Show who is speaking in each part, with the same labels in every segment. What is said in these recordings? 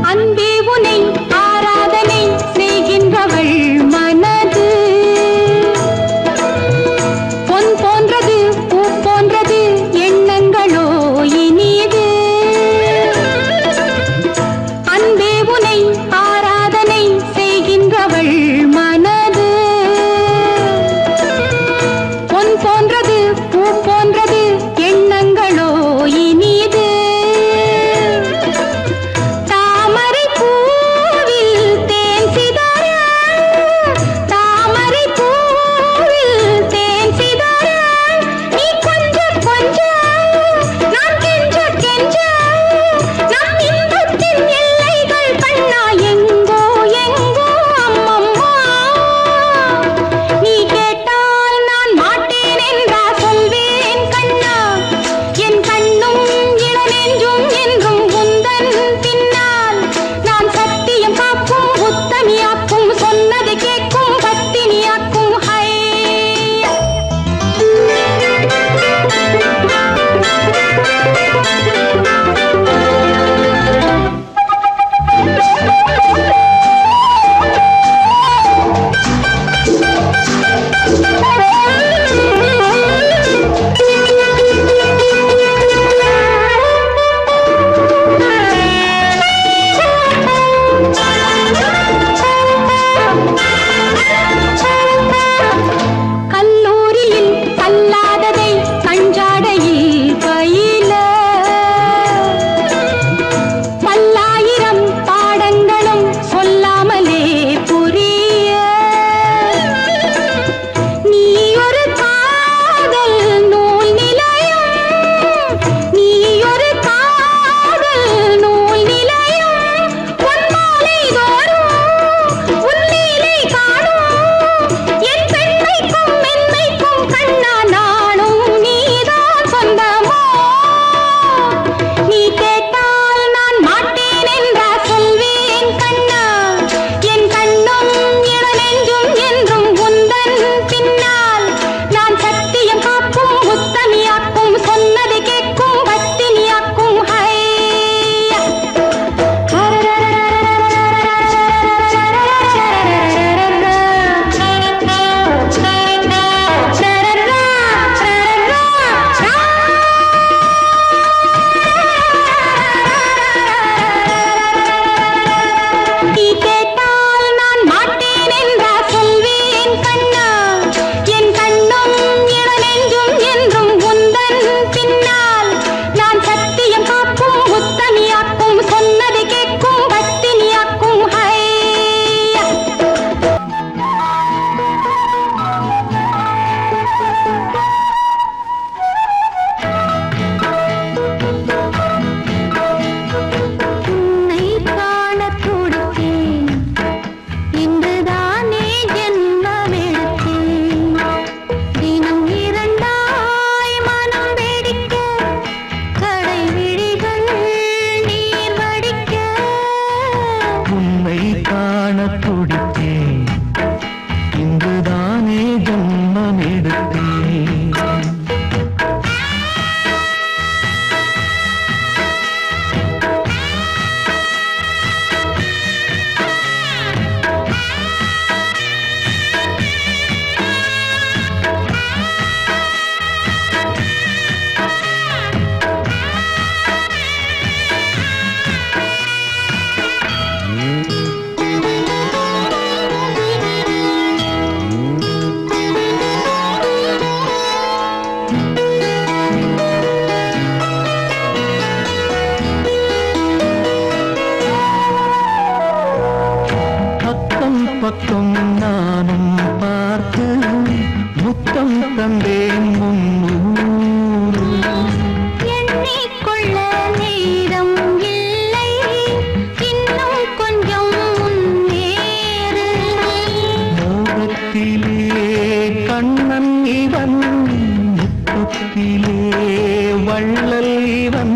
Speaker 1: அன்பே உனை ஆராதனை செய்கின்றவள் மனது கண்ணன் இவன் முத்தத்திலே வள்ளல் இவன்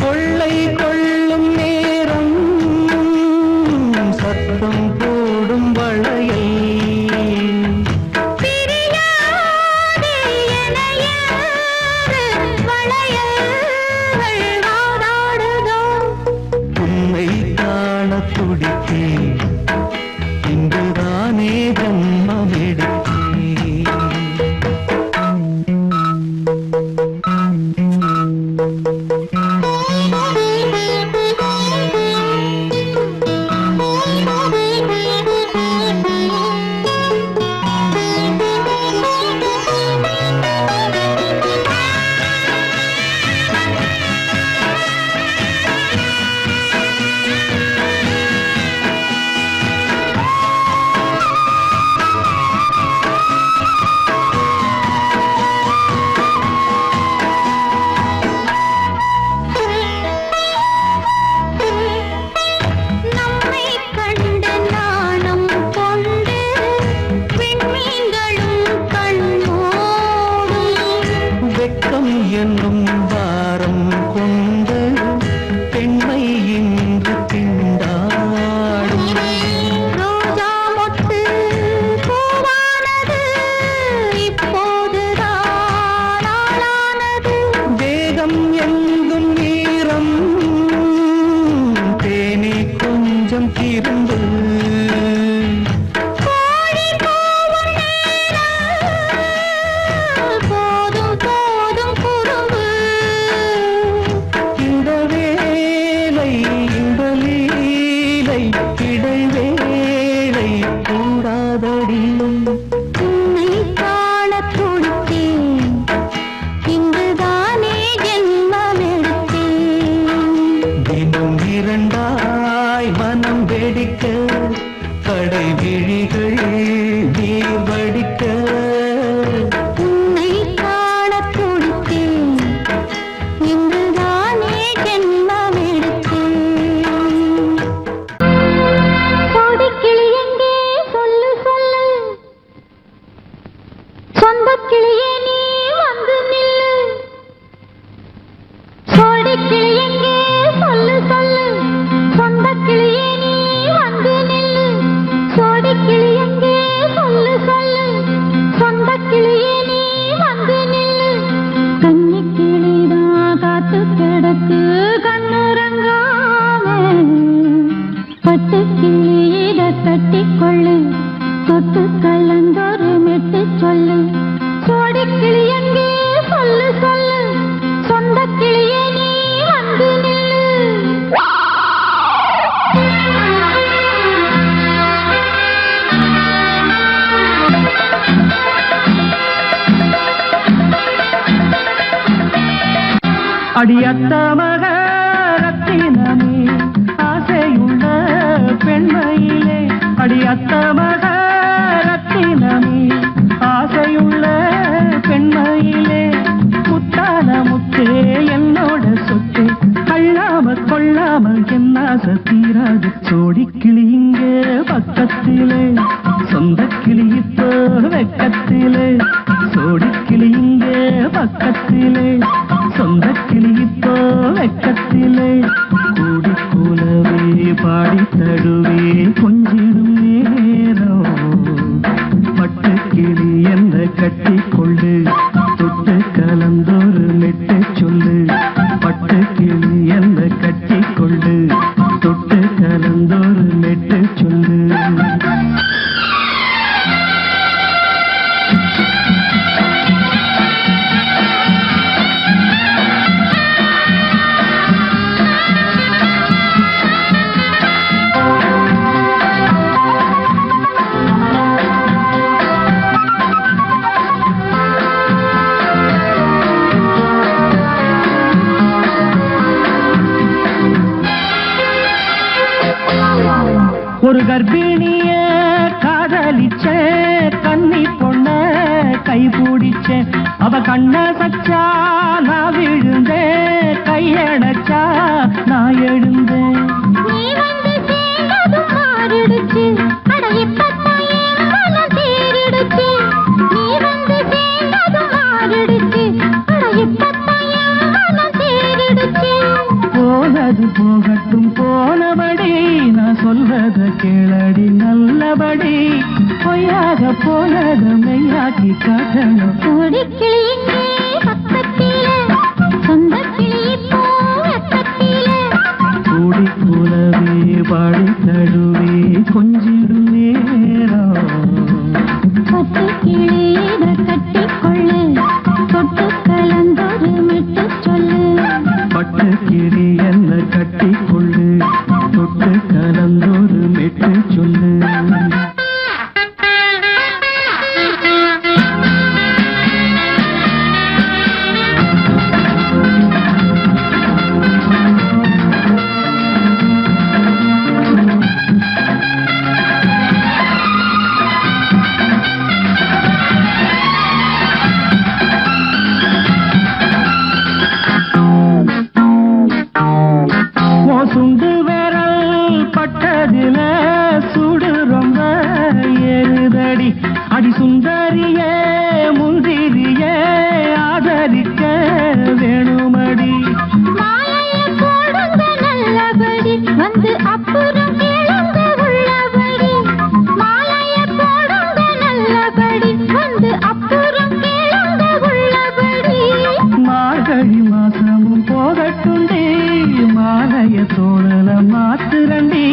Speaker 1: கொள்ளை கொள்ளும் நேரம் சத்தம் போடும் வளையல் துடித்தேன் இங்குதானே ஜன்மம் எடுத்தேன் என்னும் வாரம் கொண்டு பெண்மை இன்று திண்டாடும்
Speaker 2: ரோஜா மொட்டு பூவானது இப்போதுதான் ஆளானது
Speaker 1: வேகம் எங்கும் நீரம் தேனி கொஞ்சம் திருந்து இடைவேளை கூடாதடியும்
Speaker 2: உன்னை காண துடித்தேன் இங்குதானே ஜென்மம் எடுத்தேன்
Speaker 1: தினம் இரண்டாய் மனம் வெடிக்க கடை விழிகள் நீர் வடிக்க
Speaker 2: உன்னை காண துடித்தேன் இங்குதானே ஜென்மம் எடுத்தேன் சொந்தக்கிளியே நீ வந்து நில்லு சோடிக்கிளி எங்கே சொல்லு சொல்லு சொந்தக்கிளியே நீ வந்து நில்லு சோடிக்கிளி எங்கே சொல்லு சொல்லு சொந்தக்கிளியே நீ வந்து நில்லு கன்னிக்கிளிதான் காத்து கிடக்கு கண்ணுறங்காம பட்டுக்கிளி இத கட்டிக்கொள்ளு தொட்டு கலந்தொரு மெட்டு சொல்லு சோடிக்கிளி எங்கே சொல்லு சொல்லு சொந்தக்கிளியே நீ வந்து நில்லு
Speaker 1: அடியத்த மக ரத்தினமே ஆசையுள்ள பெண்மையிலே அடியத்த மக ரத்தினமே ஆசையுள்ள பெண்மையிலே முத்தான முத்தே என்னோட சொத்து அள்ளாம கொள்ளாம என்ன சத்தீராது சோடிக்கிளி இங்கே பக்கத்திலே சொந்தக்கிளி இப்போ வெக்கத்திலே சோடிக்கிளி இங்கே பக்கத்திலே சொந்தக்கிளி இப்போ வெக்கத்திலே கூடி கூலவே பாடி தடுவே கொஞ்சிடும் நேரம் பட்டுக்கிளி என்ன கட்டி கொண்டு தொட்டு கலந்தொரு மெட்டு சொல்லு பட்டுக்கிளி என்ன கட்டி கொண்டு தொட்டு கலந்தொரு மெட்டு சொல்லு ஒரு கர்ப்பிணிய காதலிச்ச கன்னி பொண்ண கை பிடிச்ச அவ கண்ண சச்சா நான் விழுந்தே கை கையடைச்சா நான் எழுந்தேன்.
Speaker 2: நீ வந்து சேர்ந்ததும் மாறிடுச்சு, அட இப்பத்தான் என் மனம் தேறிடுச்சு. நீ வந்து சேர்ந்ததும் மாறிடுச்சு, அட இப்பத்தான் என் மனம் தேறிடுச்சு.
Speaker 1: போனது போகட்டும் போனபடி, நான் சொல்றத கேளடி நல்லபடி. பொய்யாக போனது மெய்யாக்கி காட்டணும்.
Speaker 2: கோடிக்கிளி இங்கே பக்கத்திலே, சொந்த கிளி இப்போ வெக்கத்திலே.
Speaker 1: கூடி கூலவே பாடி தழுவே கொஞ்சிடும் நேரம்.
Speaker 2: பட்டு கிளியிட கட்டிக்கொள்ளு, தொட்டு கலந்தொரு மெட்டு சொல்லு.
Speaker 1: பட்டு கிளி என்ன கட்டிக்கொள்ளு, தொட்டு கலந்தொரு மெட்டு சொல்லு. சுண்டு விரல் பட்டதில சுடு ரொம்ப ஏறுதடி. அடி சுந்தரியே முந்திரியே ஆதரிக்க வேணுமடி.
Speaker 2: மாலைய போடுங்க நல்லபடி, வந்து அப்புறம் கேளுங்க உள்ளபடி. மாலைய போடுங்க நல்லபடி, வந்து அப்புறம் கேளுங்க உள்ளபடி.
Speaker 1: மார்கழி மாசமும் போகட்டுண்டி, மாலைய தோழல மாத்துரண்டி.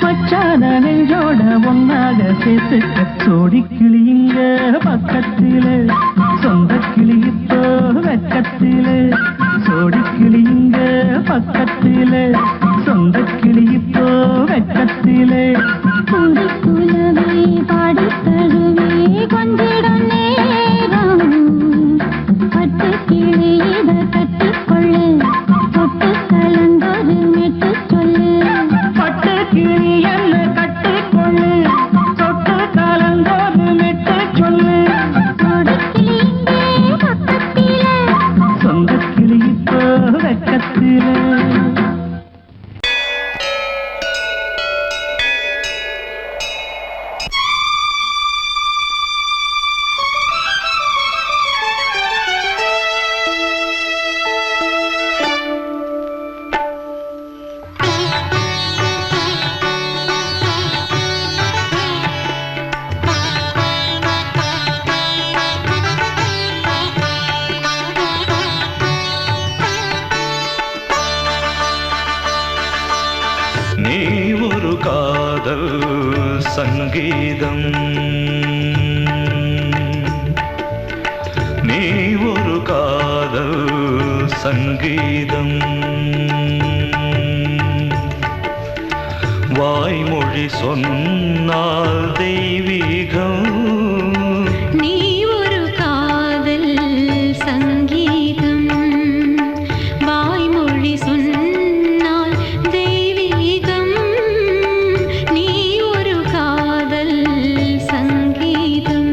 Speaker 1: மச்சான நெஞ்சோட ஒன்னாக சேர்த்துக்க. சோடி கிளியுங்க பக்கத்திலே, சொந்த கிளி இப்போ வெக்கத்திலே. சோடி கிளியுங்க பக்கத்திலே, சொந்த கிளி இப்போ வெக்கத்திலே.
Speaker 2: கூடி குலவே பாடி தழுவே கொஞ்சிடம் நேரம். பட்டு கிளியிட கட்டிக்கொள்ளு, தொட்டு கலந்தொரு மெட்டு சொல்லு.
Speaker 1: பட்டு கிளி என்ன கட்டிக்கொள்ளு, தொட்டு கலந்தோடு மெட்டு சொல்லு.
Speaker 2: கோடிக்கிளி இங்கே பக்கத்திலே,
Speaker 1: சொந்த கிளி இப்போ வெக்கத்திலே.
Speaker 3: நீ ஒரு காதல் சங்கீதம், நீ ஒரு காதல் சங்கீதம். வாய்மொழி சொன்னால் தெய்வீகம்.
Speaker 2: நீ ஒரு காதல் சங்கீதம், வாய்மொழி சொன்னால் தெய்வீகம். நீ ஒரு காதல் சங்கீதம்.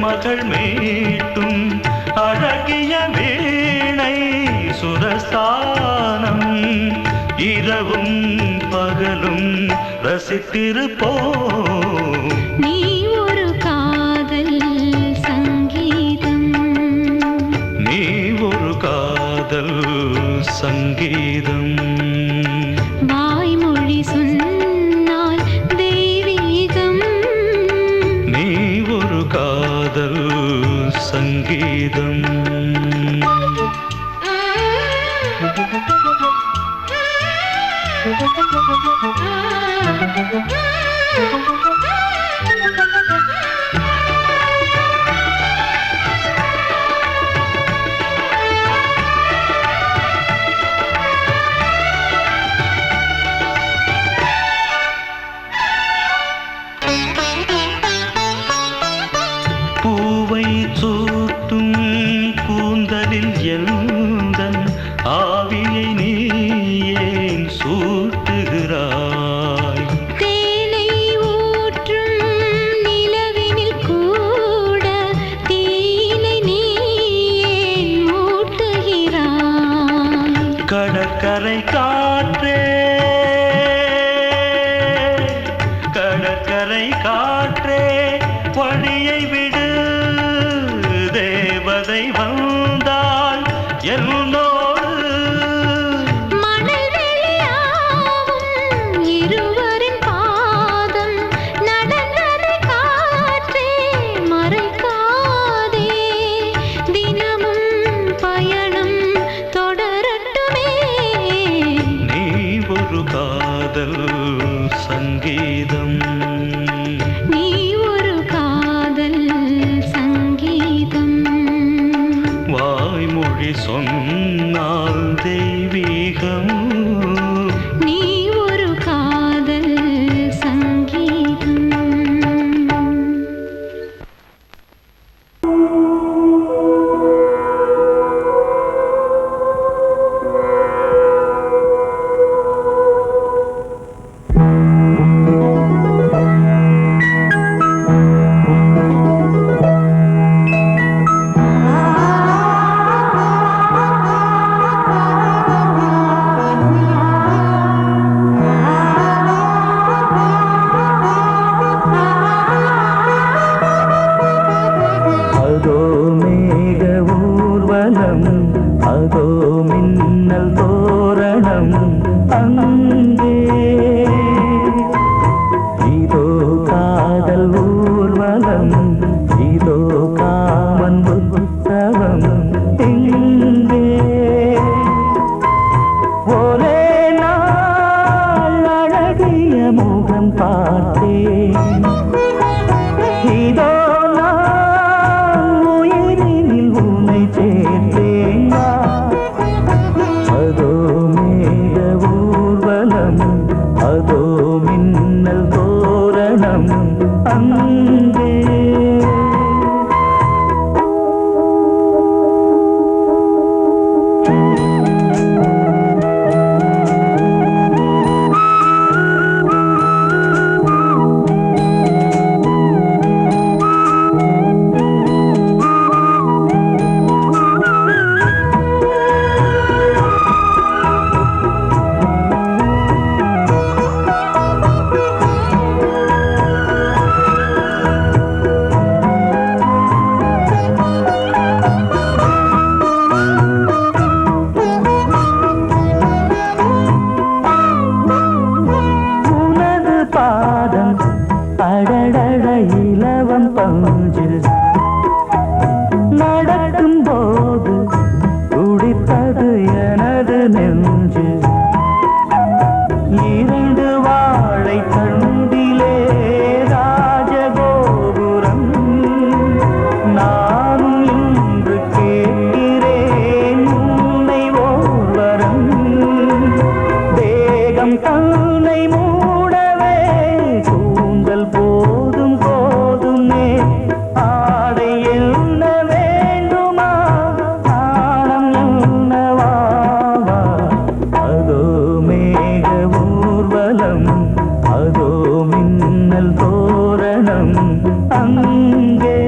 Speaker 3: மகள் மீட்டும் அழகிய வீணை சுரஸ்தானம் இரவும் பகலும் பகலும் ரசித்திருப்போம்.
Speaker 2: நீ ஒரு காதல் சங்கீதம்,
Speaker 3: நீ ஒரு காதல் சங்கீதம்.
Speaker 2: வாய்மொழி சொன்னால் தெய்வீகம்,
Speaker 3: நீ ஒரு காதல் சங்கீதம். பூவை சூட்டும் கூந்தலில் எந்தன் ஆவியை நீ ஏன் சூட்டுகிறாய்?
Speaker 2: தேனை ஊற்றும் நிலவினில் கூட தீனை நீ ஏன் மூட்டுகிறாய்?
Speaker 3: கடற்கரை காற்றே, கடற்கரை காற்றே வழியை விடு. தேவதை வந்தால் என்னோடு
Speaker 2: மணல் வெளியாகும் இருவரின் பாதம் நடந்ததை காற்றே மறைக்காதே. தினமும் பயணம் தொடரட்டுமே.
Speaker 3: நீ ஒரு காதல் சங்கீதம்,
Speaker 2: நீ ஒரு காதல் சங்கீதம்.
Speaker 3: வாய்மொழி சொன்னால் தெய்வீகம்.
Speaker 2: நீ ஒரு காதல் சங்கீதம்.
Speaker 1: அதோ மேக ஊர்வலம், அதோ மின்னல் தோரணம், அங்கே இதோ காதல் ஊர்வலம், இதோ காமன் உற்சவம் இங்கே. ஒரே நாள் அழகிய முகம் பார்த்தேன், இதோ நான் உயிரினில் உன்னை சேர்த்தேன். அதோ மேக ஊர்வலம், அதோ மின்னல் தோரணம், அங்கே உனது பாதம் அடடட இலவம் பஞ்சில் நடக்கும் போது துடித்தது எனது நெஞ்சு. இரண்டு வாழை தண்டிலே ராஜகோபுரம், நானும் இன்று கேட்கிறேன் உன்னை ஓர்வரம். தேகம் தன்னை மூடவே கூந்தல் போதும் போதுமே, ஆடை என்ன வேண்டுமா, ஆடம் என்னவா? அதோ மேக ஊர்வலம், அதோ மின்னல் தோரணம், அங்கே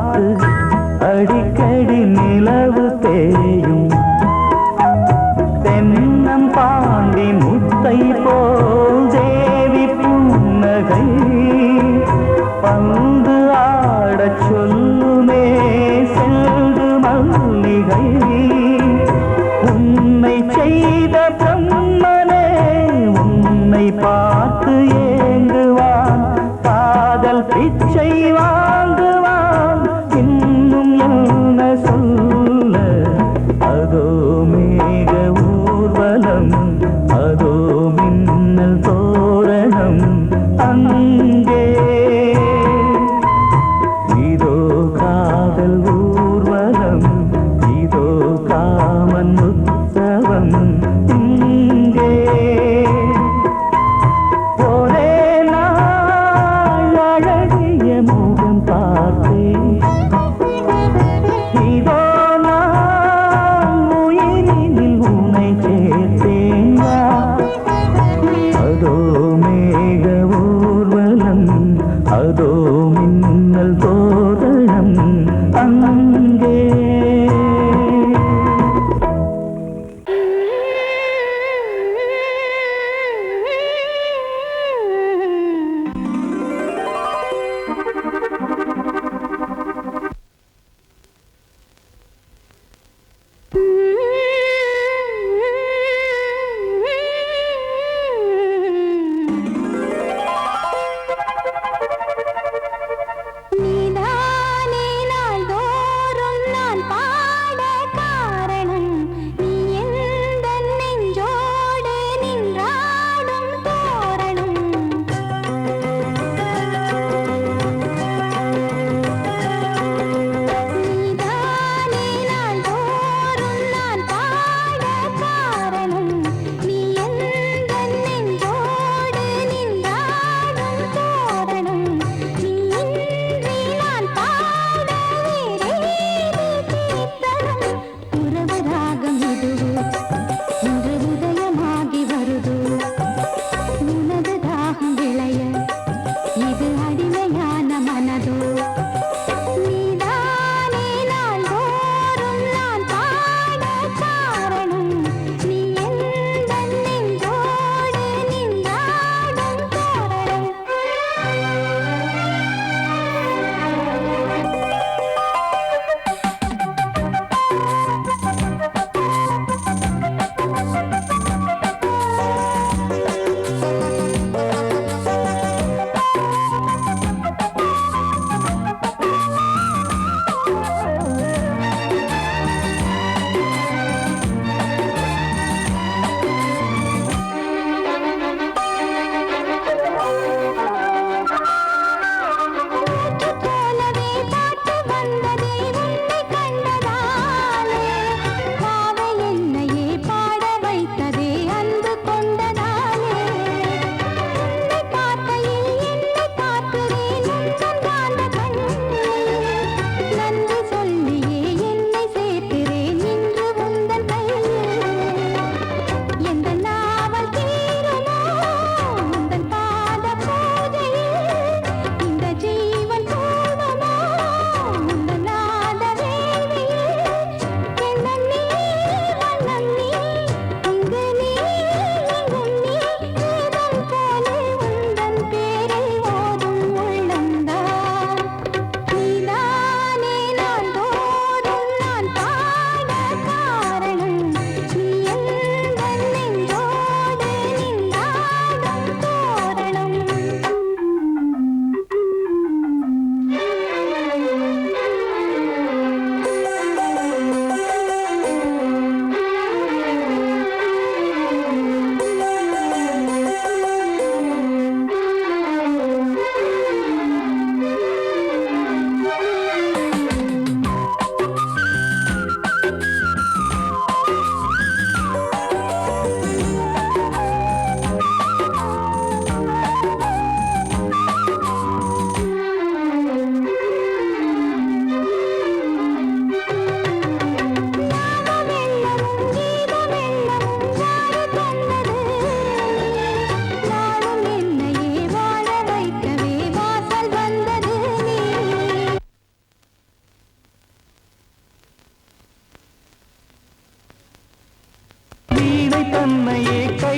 Speaker 1: பார்த்து அடிக்கடி நிலவு தேயும் தென்னம் பாண்டி முத்தை போல் தேவி புன்னகை பந்து ஆடச் சொல்லுமே செல்து மல்லிகை உன்னை செய்த பிரம்மனே உன்னை பார்த்து ஏங்குவான் காதல் பிச்சை வாங்குவான் இன்னும் என்ன சொல்ல அதோ மேக ஊர்வலம் அதோ மின்னல் தோரணம் அங்கே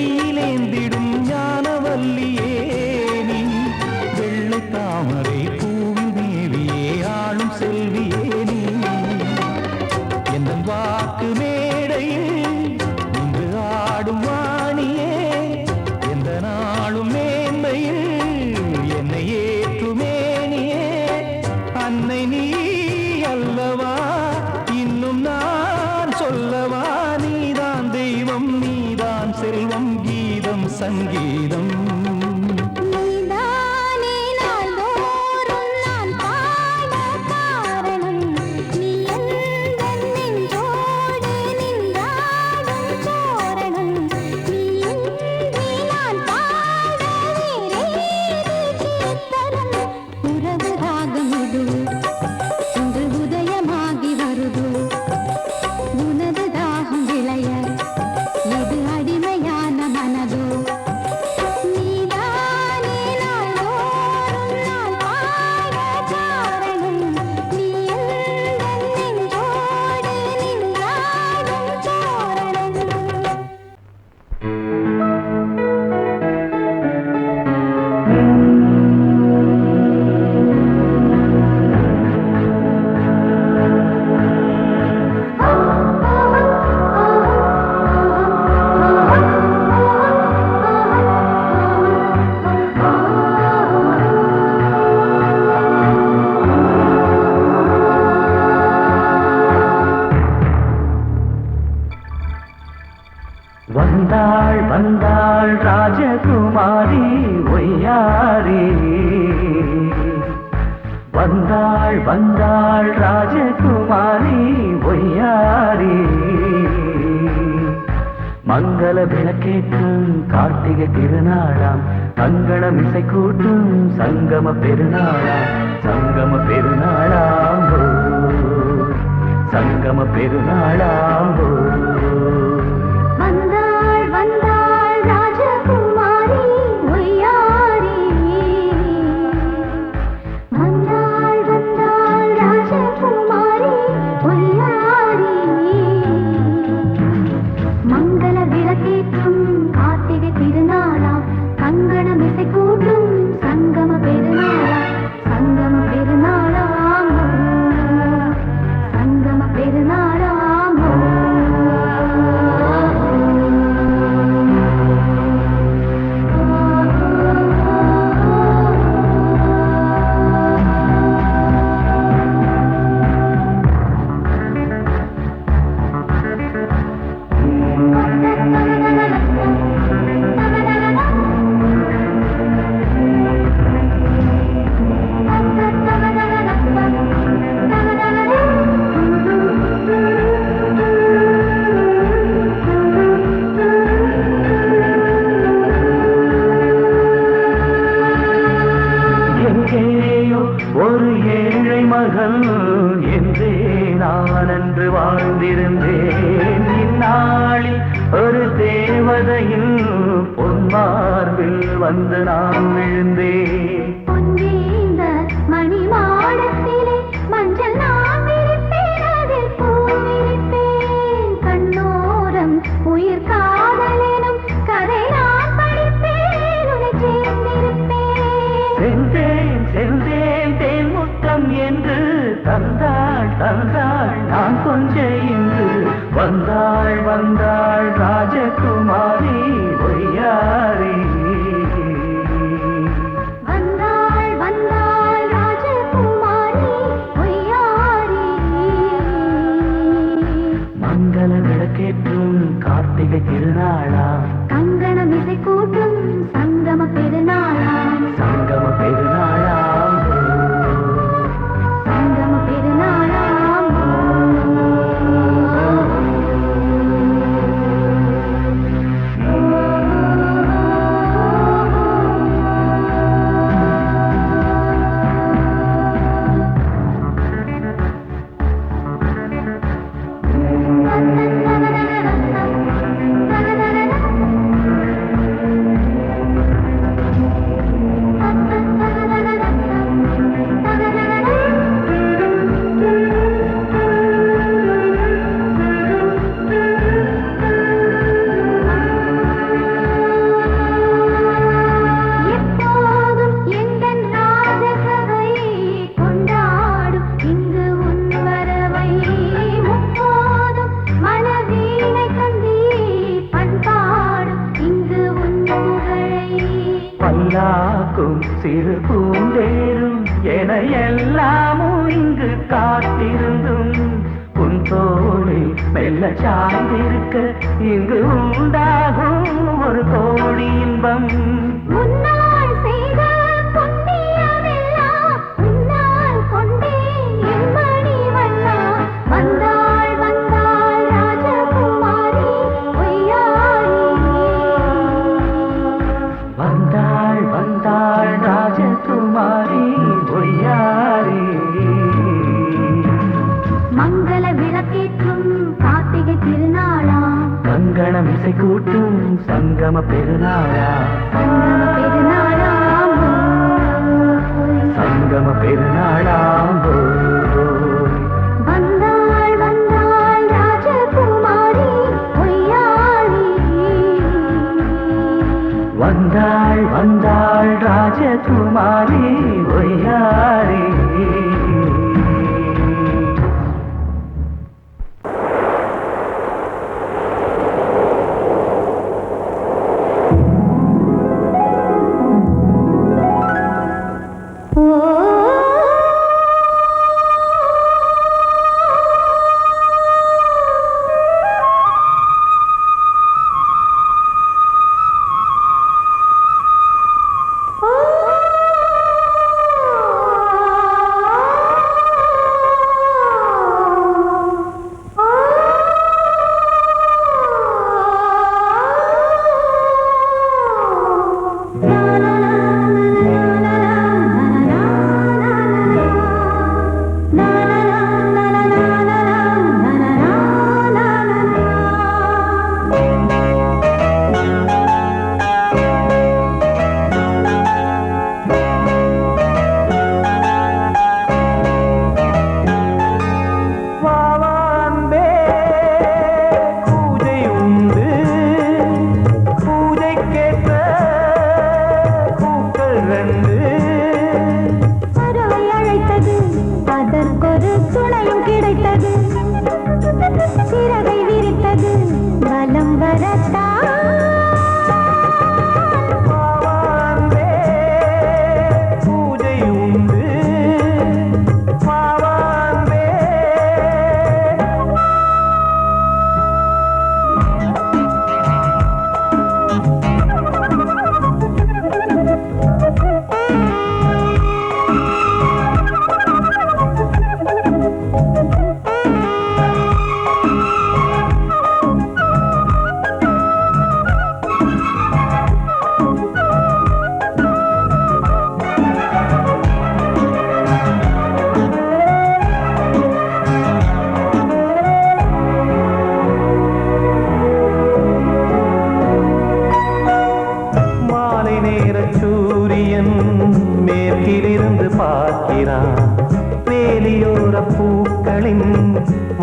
Speaker 1: கையிலேந்திடும் ஞானவல்லியே நீ வெள்ளை தாமரை பூவில் தேவியே ஆளும் செல்வியே நீ என் வாக்கு மேடையில் இன்று ஆடும் வாணியே எந்த நாளும் மேன்மையில் என்னை ஏற்றுமேனியே அன்னை நீ அல்லவா இன்னும் நான் சொல்லவா நீதான் தெய்வம் நீதான் செல்வம் கீதம் சங்கீதம்
Speaker 2: நீதானே நாள்தோறும் நான் பாட காரணம் நீ எந்தன் நெஞ்சோடு நின்றாடும் தோரணம் நீ இன்றி நான் பாட வேறேது கீர்த்தனம் உறவு ராகம் இது இன்று உதயமாகி வருது உனது தாகம் விளைய இது அடிமையான மனதோ நீதானே நாள்தோறும் நான் பாட காரணம் நீ எந்தன் நெஞ்சோடு நின்றாடும் தோரணம்
Speaker 1: வந்தாள் வந்தாள் ராஜகுமாரி ஒய்யாரி வந்தாள் வந்தாள் ராஜகுமாரி ஒய்யாரி மங்கள விளக்கேற்றும் கார்த்திகை திருநாளாம் கங்கணம் இசை கூட்டும் சங்கம பெருநாளாம் சங்கம பெருநாளாம் ஓ, சங்கம பெருநாளாம் ஓ.
Speaker 2: வந்தாள் வந்தாள் ராஜகுமாரி ஒய்யாரி வந்தாள் வந்தாள் ராஜகுமாரி ஒய்யாரி மங்கள விளக்கேற்றும் கார்த்திகை திருநாளாம் கங்கணம் இசை கூட்டும் சங்கம பெருநாளாம் சங்கம பெருநாளாம் சங்கம பெருநாளாம்
Speaker 1: எங்கேயோ ஒரு ஏழை மகள் என்றே நான் அன்று வாழ்ந்திருந்தேன் இந்நாளில் ஒரு தேவதையில் பொன்மார்பில் வந்து நான் விழுந்தேன்
Speaker 2: பொன்னேந்த மணி மாடத்திலே மஞ்சள் நான் விரிப்பேன் அதில் பூ விரிப்பேன் கண்ணோரம் உயிர் காதலெனும் கதை நான் படிப்பேன் உன்னை சேர்ந்திருப்பேன்
Speaker 1: சென்றேன் சென்றேன் தேன் முத்தம் என்று தந்தாள் தந்தாள் நான் கொஞ்ச இன்று வந்தாள் வந்தாள் ராஜகுமாரி ஒய்யாரி
Speaker 2: வந்தாள் வந்தாள் ராஜகுமாரி ஒய்யாரி
Speaker 1: மங்கள விளக்கேற்றும் கார்த்திகை திருநாளாம்
Speaker 2: கங்கணம் இசை கூட்டும் சங்கம பெருநாளாம்
Speaker 1: சங்கம பெருநாளாம்
Speaker 2: சங்கம பெருநாளாம்
Speaker 1: பூக்கும் சிறு பூந்தேரும் என எல்லாமும் இங்கு காத்திருந்தும் உன் தோழி மெல்ல சாய்ந்திருக்க இங்கு உண்டாகும் ஒரு கோடி இன்பம்.
Speaker 2: முன்னால் செய்த புண்ணியமெல்லாம் முன்னால் கொண்டேன் என் மணி வண்ணா. வந்தாள் வந்தாள் ராஜகுமாரி பொய்யாரி.
Speaker 1: வந்தாள் வந்தாள் ராஜகுமாரி பொய்யாரி.
Speaker 2: மங்கள விளக்கேற்றும் கார்த்திகை திருநாளா.
Speaker 1: கங்கணம் இசை கூட்டும் சங்கம பெருநாளா.
Speaker 2: சங்கம பெருநாளாம்
Speaker 1: சங்கம பெருநாளாம்
Speaker 2: வந்தாள் வந்தாள் ராஜகுமாரி பொய்யாரி.
Speaker 1: வந்தாள் வந்தாள் ராஜகுமாரி பொய்யாரி.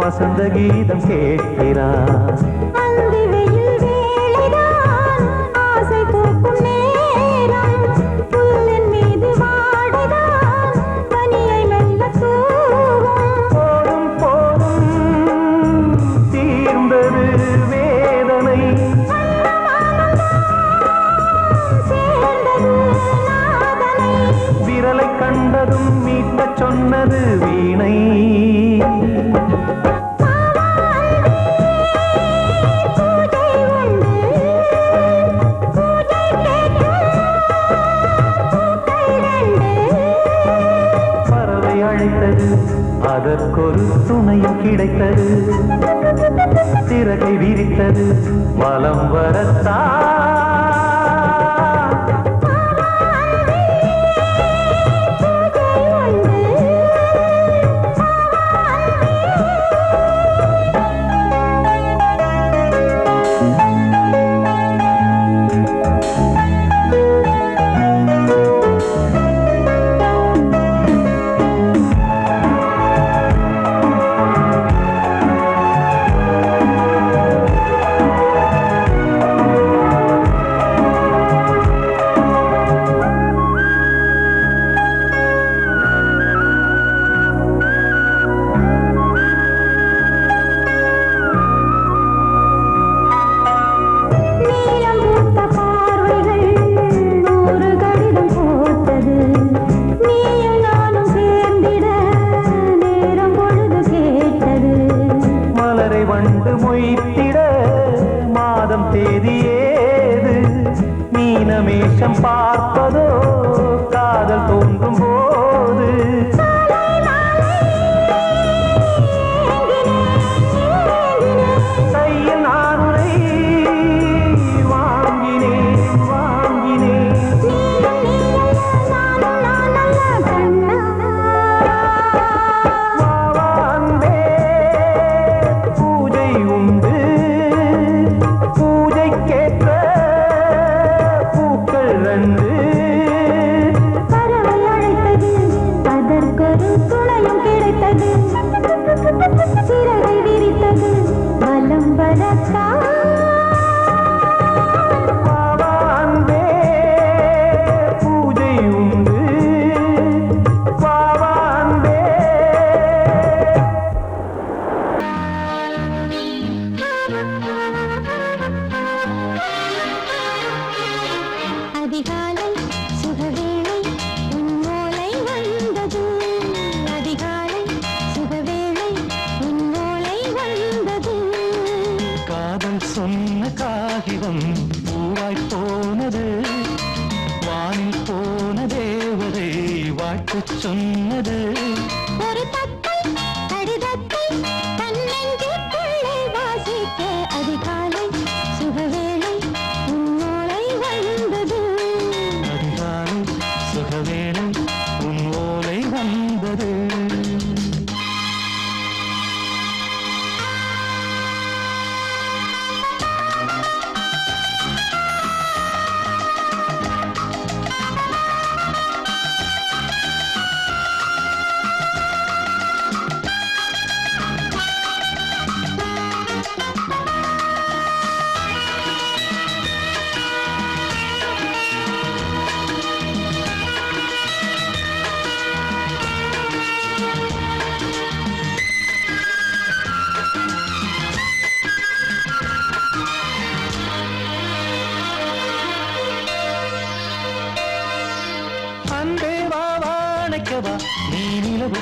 Speaker 1: வசந்த கீதம் கேட்கிறான்.
Speaker 2: அந்தி வெயில் வேளைதான் ஆசை பூக்கும் நேரம். புல்லின் மீது வாடிதான் பனியை மெல்ல தூவும்.
Speaker 1: போதும் போதும் தீர்ந்தது வேதனை.
Speaker 2: சேர்ந்தது நாதனை.
Speaker 1: விரலை கண்டதும் மீட்டச் சொன்னது வீணை. அதற்கொரு துணையும் கிடைத்தது. சிறகை விரித்தது வலம் வரத்தான்.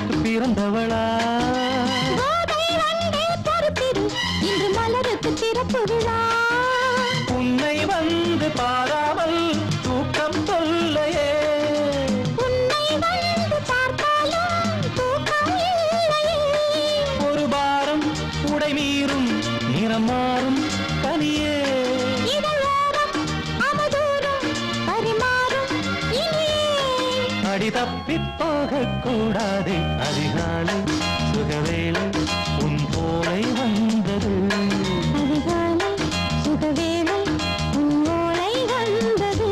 Speaker 1: எனக்கு பிறந்தவளா
Speaker 2: கோதை வந்தே பொறுப்பிரு, இன்று மலருக்கு திறப்பு விழா.
Speaker 1: உன்னை வந்து பாராமல் தூக்கம் சொல்லையே,
Speaker 2: உன்னை வந்து பார்த்தாலும் தூக்கம் இல்லையே.
Speaker 1: ஒரு பாரம் உடை மீறும் நிறம் மாறும் கனியே,
Speaker 2: இதழோரம் அவதூறும் பரிமாறும் இனியே.
Speaker 1: அடி தப்பி போகக் கூடாதே, அதிகாலை சுகவேளை உன் போலை வந்தது.
Speaker 2: அதிகாலை சுகவேளை உன் ஓலை வந்தது.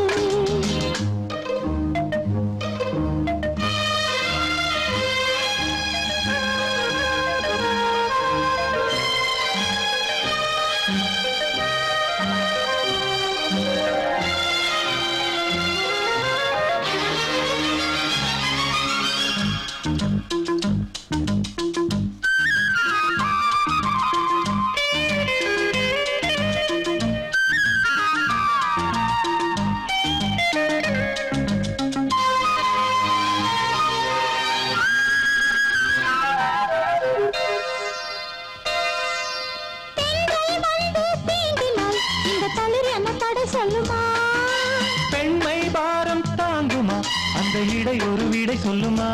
Speaker 2: சொல்லுமா
Speaker 1: பெண்மை பாரம் தாங்குமா, அந்த இடை ஒரு விடை சொல்லுமா.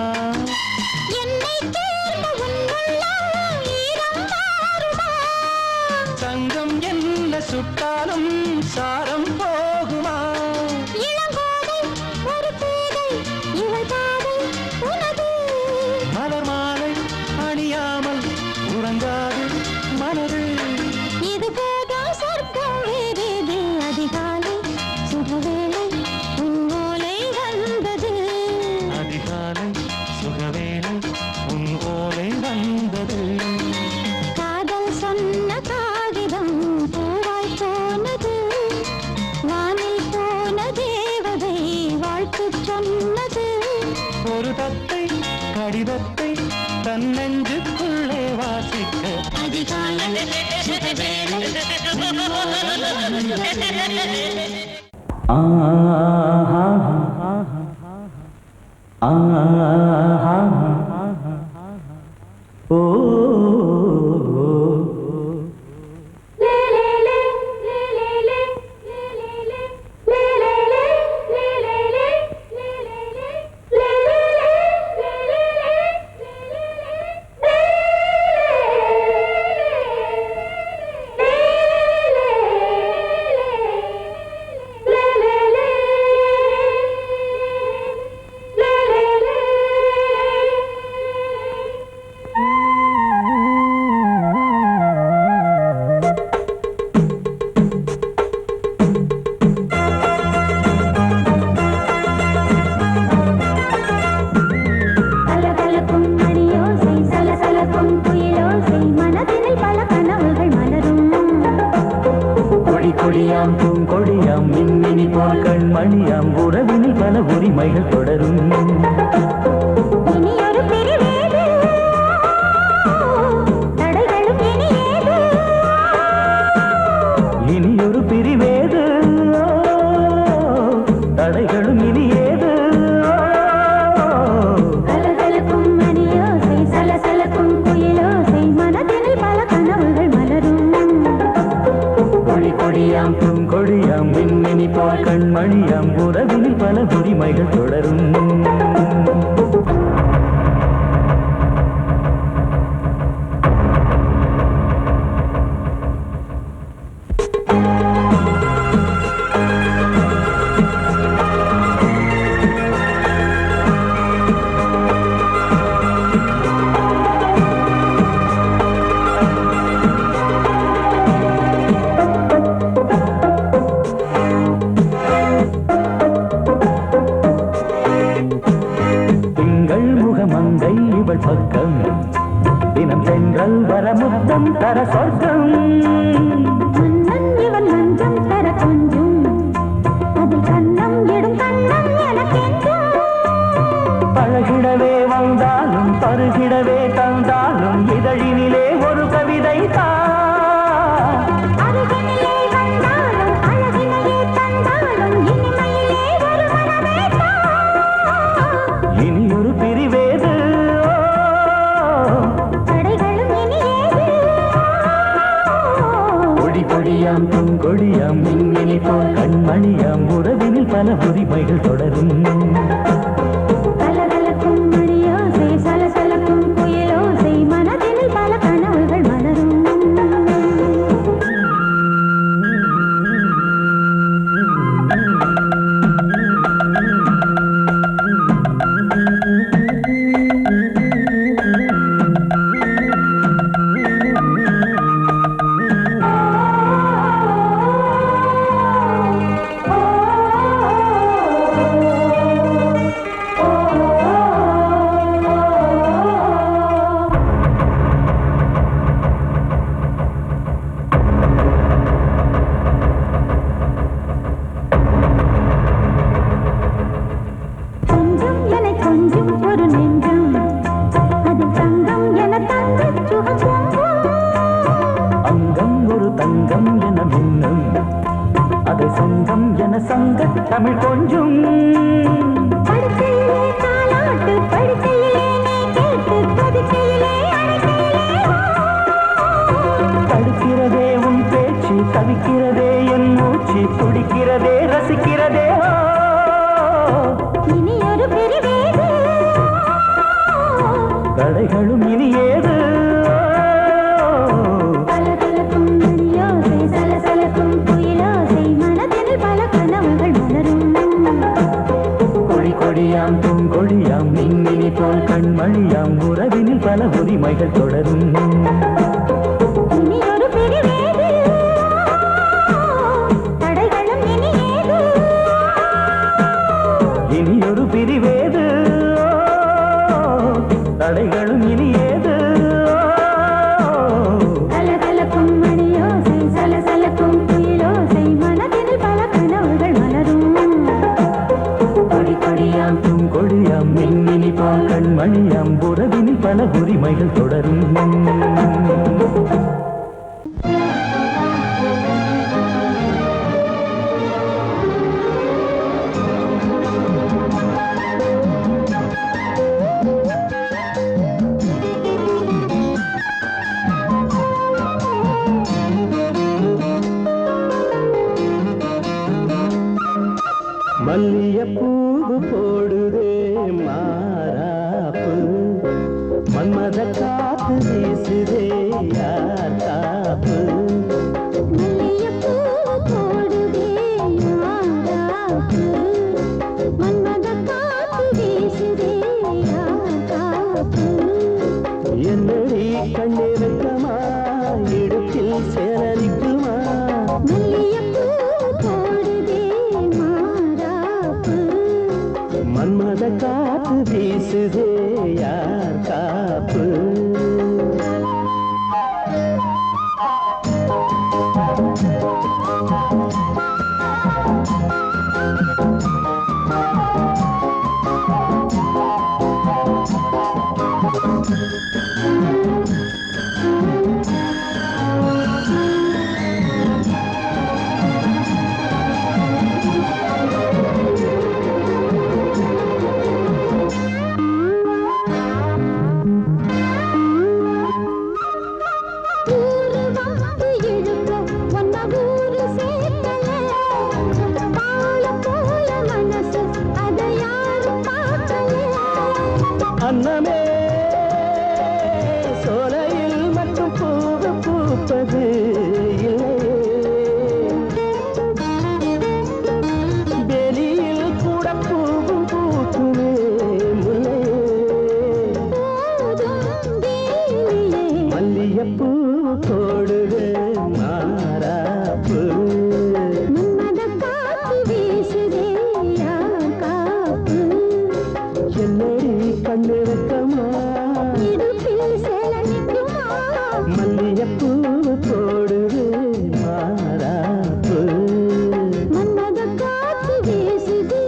Speaker 2: என்னை தேர்ந்த உன் உள்ளம் ஈரம் மாறுமா.
Speaker 1: தங்கம் என்ன சுட்டாலும் சாரம் போகுமா.
Speaker 2: இளங்கோதை ஒரு பேதை இவள் பாதை உனது.
Speaker 1: மலர் மாலை அணியாமல் உறங்காது மனது.
Speaker 2: இது போதும் சொர்க்கம் வேறேது. அதிகாலை சுகவேளை உன் ஓலை வந்தது.
Speaker 1: அதிகாலை சுகவேளை உன் ஓலை வந்தது.
Speaker 2: காதல் சொன்ன காகிதம் பூவாய் போனது. வானில் போன தேவதை வாழ்த்து சொன்னது.
Speaker 1: ஒரு தத்தை கடிதத்தை தன் நெஞ்சுக்குள்ளே வாசிக்க
Speaker 2: அதிகாலை சுகவேளை உன் ஓலை வந்தது.
Speaker 1: கொடியாம் பூங்கொடியாம் மின்மினி போல் கண்மணியாம் உறவினில் பல உரிமைகள் தொடரும்.
Speaker 2: இனியொரு பிரிவேது தடைகளும் இனியேது.
Speaker 1: இனியொரு பிரிவேது தடைகளும் இனியேது.
Speaker 2: கலகலக்கும் மணியோசை சலசலக்கும் குயிலோசை மனதினில் பல கனவுகள் மலரும்.
Speaker 1: கொடியாம் பூங்கொடியாம் மின்மினி போல் கண்மணியாம் உறவினில் பல உரிமைகள் தொடரும். மங்கை இவள் பக்கம் தினம் சென்றல் வரமுத்தம் தர சொர்க்கம்.
Speaker 2: மன்னன் இவன் மஞ்சம் தர கொஞ்சம் அதில் கண்ணம் இடும் கண்ணம் எனக்கென்றும்.
Speaker 1: பழகிடவே வந்தாலும் பருகிடவே தந்தாலும் இதழினிலே ஒரு கவிதை தான்.
Speaker 2: அருகினிலே வந்தாலும் அழகினையே தந்தாலும் இனிமையிலே ஒரு மனமே தான்.
Speaker 1: இனியொரு பிரிவேது பொன்கொடியாம் பூங்கொடியாம் மின்மினி போல் கண்மணியாம் உறவினில் பல உரிமைகள் தொடரும்
Speaker 2: கலகலக்கும் மணியோசை சலசலக்கும் குயிலோசை மனதினில் பல கனவுகள் மலரும்
Speaker 1: தமிழ் கொஞ்சம்
Speaker 2: படுக்கையிலே தாலாட்டு படுக்கையிலே நீ கேட்டு கொதிக்கையிலே
Speaker 1: தடுக்கிறதே உன் பேச்சு தவிக்கிறதே என் மூச்சு துடிக்கிறதே ரசிக்கிறதே
Speaker 2: இனி ஒரு பிரிவேது
Speaker 1: தடைகளும் இனி ஏது
Speaker 2: கலகலக்கும் மணியோசை சலசலக்கும் குயிலோசை மனதில் பல கனவுகள் மலரும்
Speaker 1: கொடியாம் பூங்கொடியாம் மின்மினி போல் கண்மணியாம் உறவினில் பல உரிமைகள் தொடரும்
Speaker 2: இனி ஒரு பிரிவேது தடைகளும் இனி ஏது
Speaker 1: இனி ஒரு பிரிவேது தடைகளும் இனி ஏது
Speaker 2: கலகலக்கும் மணியோசை சலசலக்கும் குயிலோசை மனதில் பல கனவுகள் மலரும்
Speaker 1: கொடியாம் பூங்கொடியாம் மின்மினி போல் கண்மணியாம் உறவினில் பல உரிமைகள் தொடரும் மல்லியப்பூவு போடுதே மாறாப்பு மன்மத காத்து வீசுதே யார் காப்பு
Speaker 2: மல்லிகைப்பூ போடுதே மாறாப்பு மன்மத காத்து வீசுதே யார் காப்பு
Speaker 1: என்னடி கண்ணிருக்கமா இடுப்பில் சேலரிக்குமா
Speaker 2: மல்லிகைப்பூ போடுதே மாறாப்பு
Speaker 1: மன்மத காத்து வீசுதே யார் காப்பு
Speaker 2: ஊரு வந்து இழுக்க ஒன்ன ஊரு சேர்க்கல பால போல மனசு அதை யாரும் பார்க்கல
Speaker 1: அன்னமே சோலையில் மட்டும் பூவு பூப்பது வெளியில் கூட பூவும் பூக்குமே முல்லை மல்லியப்பூ போடுது மாறாப்பு
Speaker 2: மன்மத காத்து வீசுதே யார் காப்பு
Speaker 1: என்னடி கண்ணிருக்கமா
Speaker 2: இடுப்பில் சேல நிற்குமா
Speaker 1: மல்லியப்பூ போடுது மாறாப்பு
Speaker 2: மன்மத காத்து வீசுதே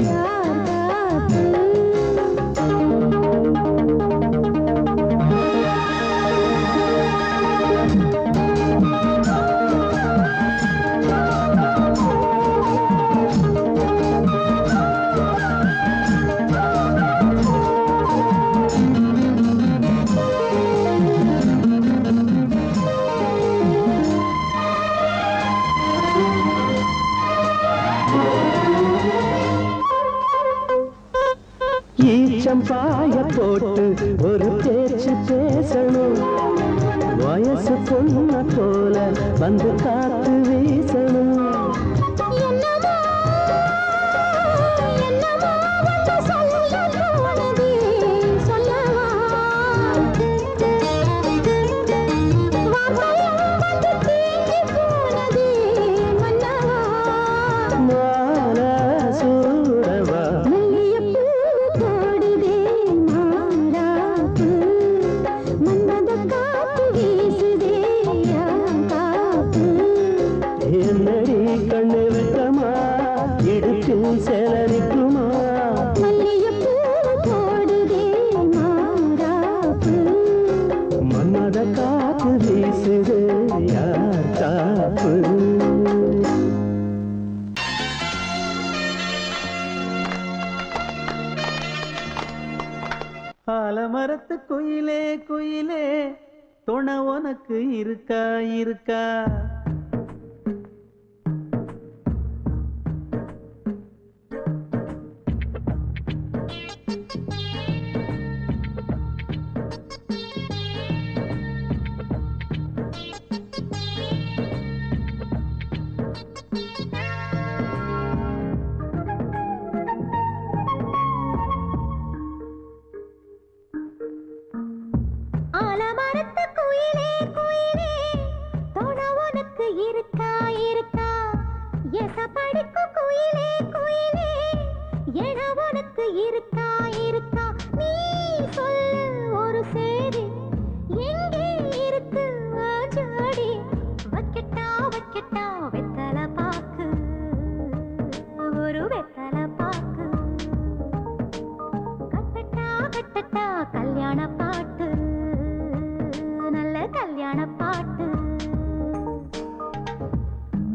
Speaker 2: யார் காப்பு
Speaker 1: போட்டு ஒரு பேச்சு பேசணும். வயசு பொண்ண போல வந்து காத்து வீசணும். ஆலமரத்து குயிலே குயிலே துணை உனக்கு இருக்கா இருக்கா?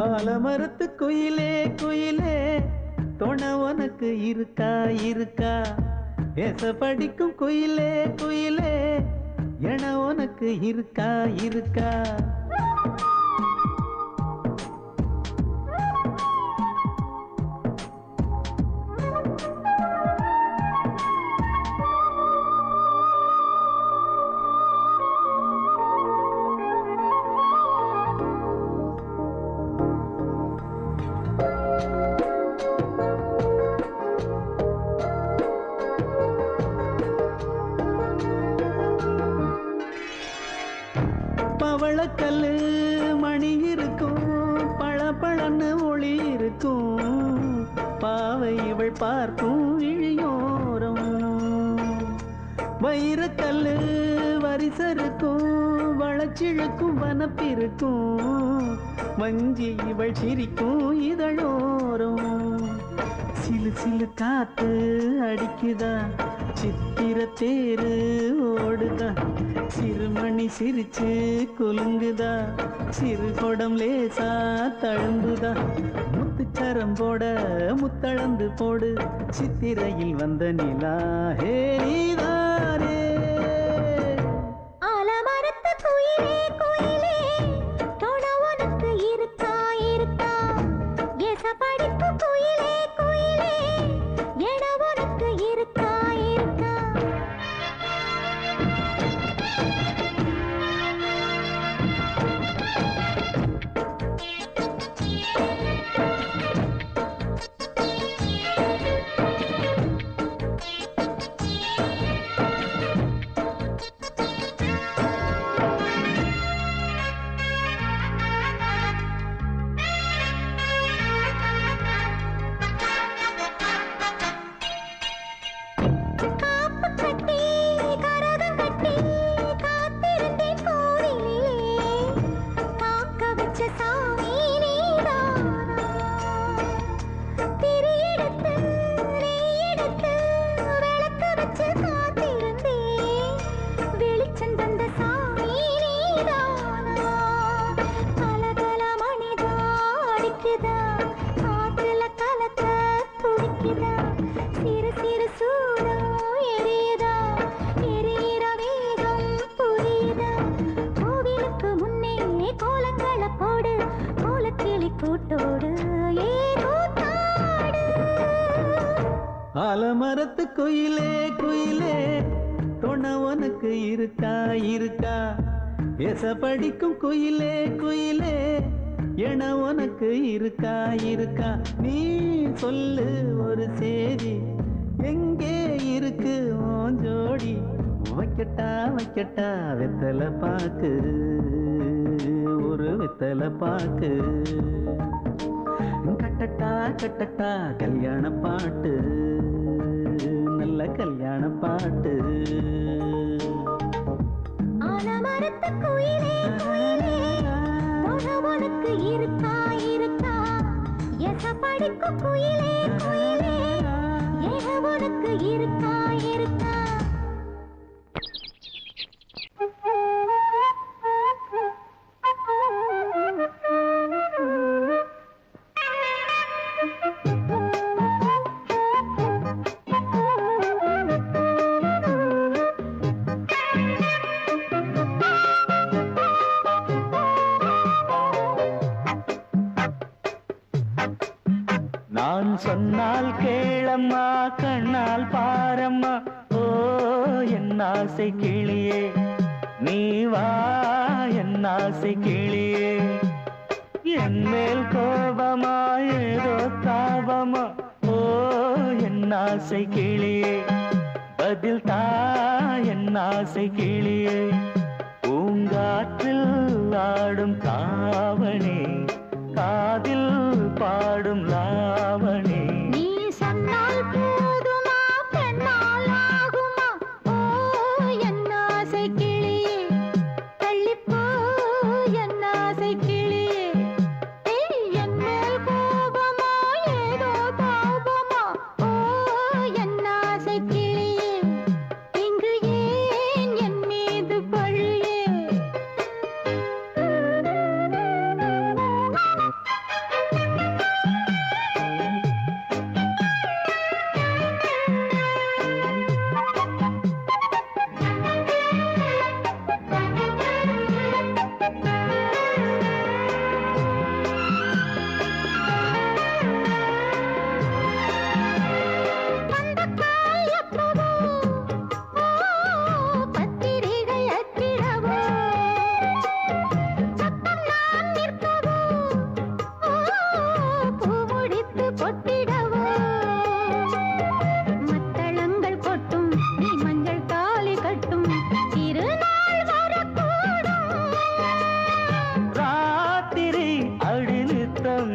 Speaker 1: ஆலமரத்து குயிலே குயிலே துணை உனக்கு இருக்கா இருக்கா? பேச படிக்கும் குயிலே குயிலே என உனக்கு இருக்கா இருக்கா? பவளக்கல்லு மணி இருக்கும், பளபளன்னு ஒளி இருக்கும். பாவை இவள் பார்க்கும் இழியோரம். வைரக்கல்லு வரிசருக்கும், வளச்சிழுக்கும் வனப்பிருக்கும். வஞ்சி இவள் சிரிக்கும் இதழோரம். சிலு சிலு காத்து அடிக்குதா, சித்திர தேரு ஓடுதா. சிறுமணி சிரிச்சு குலுங்குதா, சிறு கொடம் லேசா தழும்புதா. முத்துச்சரம் போட முத்தளந்து போடு, சித்திரையில் வந்த நிலா ஹே நீதானே.
Speaker 2: ஆலமரத்து குயிலே குயிலே துணை உனக்கு இருக்கா இருக்கா? ஏச படிப்பு குயிலே குயிலே என உனக்கு இருக்கா இருக்கா?
Speaker 1: ஆலமரத்து குயிலே குயிலே குணம் உனக்கு இருக்கா இருக்கா எச படிக்கும் குயிலே குயிலே என உனக்கு இருக்கா இருக்கா நீ சொல்லு ஒரு சேதி எங்கே இருக்கு உன் ஜோடி வைக்கட்டா வைக்கட்டா வெத்தலை பாக்கு ஒரு வெத்தலை பாக்கு கட்டட்டா கட்டட்டா கல்யாண பாட்டு நல்ல கல்யாண பாட்டு
Speaker 2: ஆலமரத்து குயிலே குயிலே உனக்கு இருக்கா இருக்கா எச படிக்கும் குயிலே குயிலே உனக்கு இருக்கா இருக்கா
Speaker 1: நான் சொன்னால் கேளம்மா கண்ணால் பாரம்மா ஓ என் ஆசை கிளியே நீ வா என் ஆசை கிளியே என் மேல் கோபமா ஏதோ தாபமா ஓ என் ஆசை கிளியே பதில் தா என் ஆசை கிளியே பூங்காற்றில் ஆடும் தாவணி காதில் பாடும் லாவணி
Speaker 2: நீ சொன்னால் போதுமா பெண்ணால் ஆகுமா ஓ என் ஆசை கிளியே தள்ளிப்போ என் ஆசை கிளியே என் மேல் கோபமா ஏதோ தாபமா ஓ என் ஆசை கிளியே இங்கு ஏன் என் மீது பழியே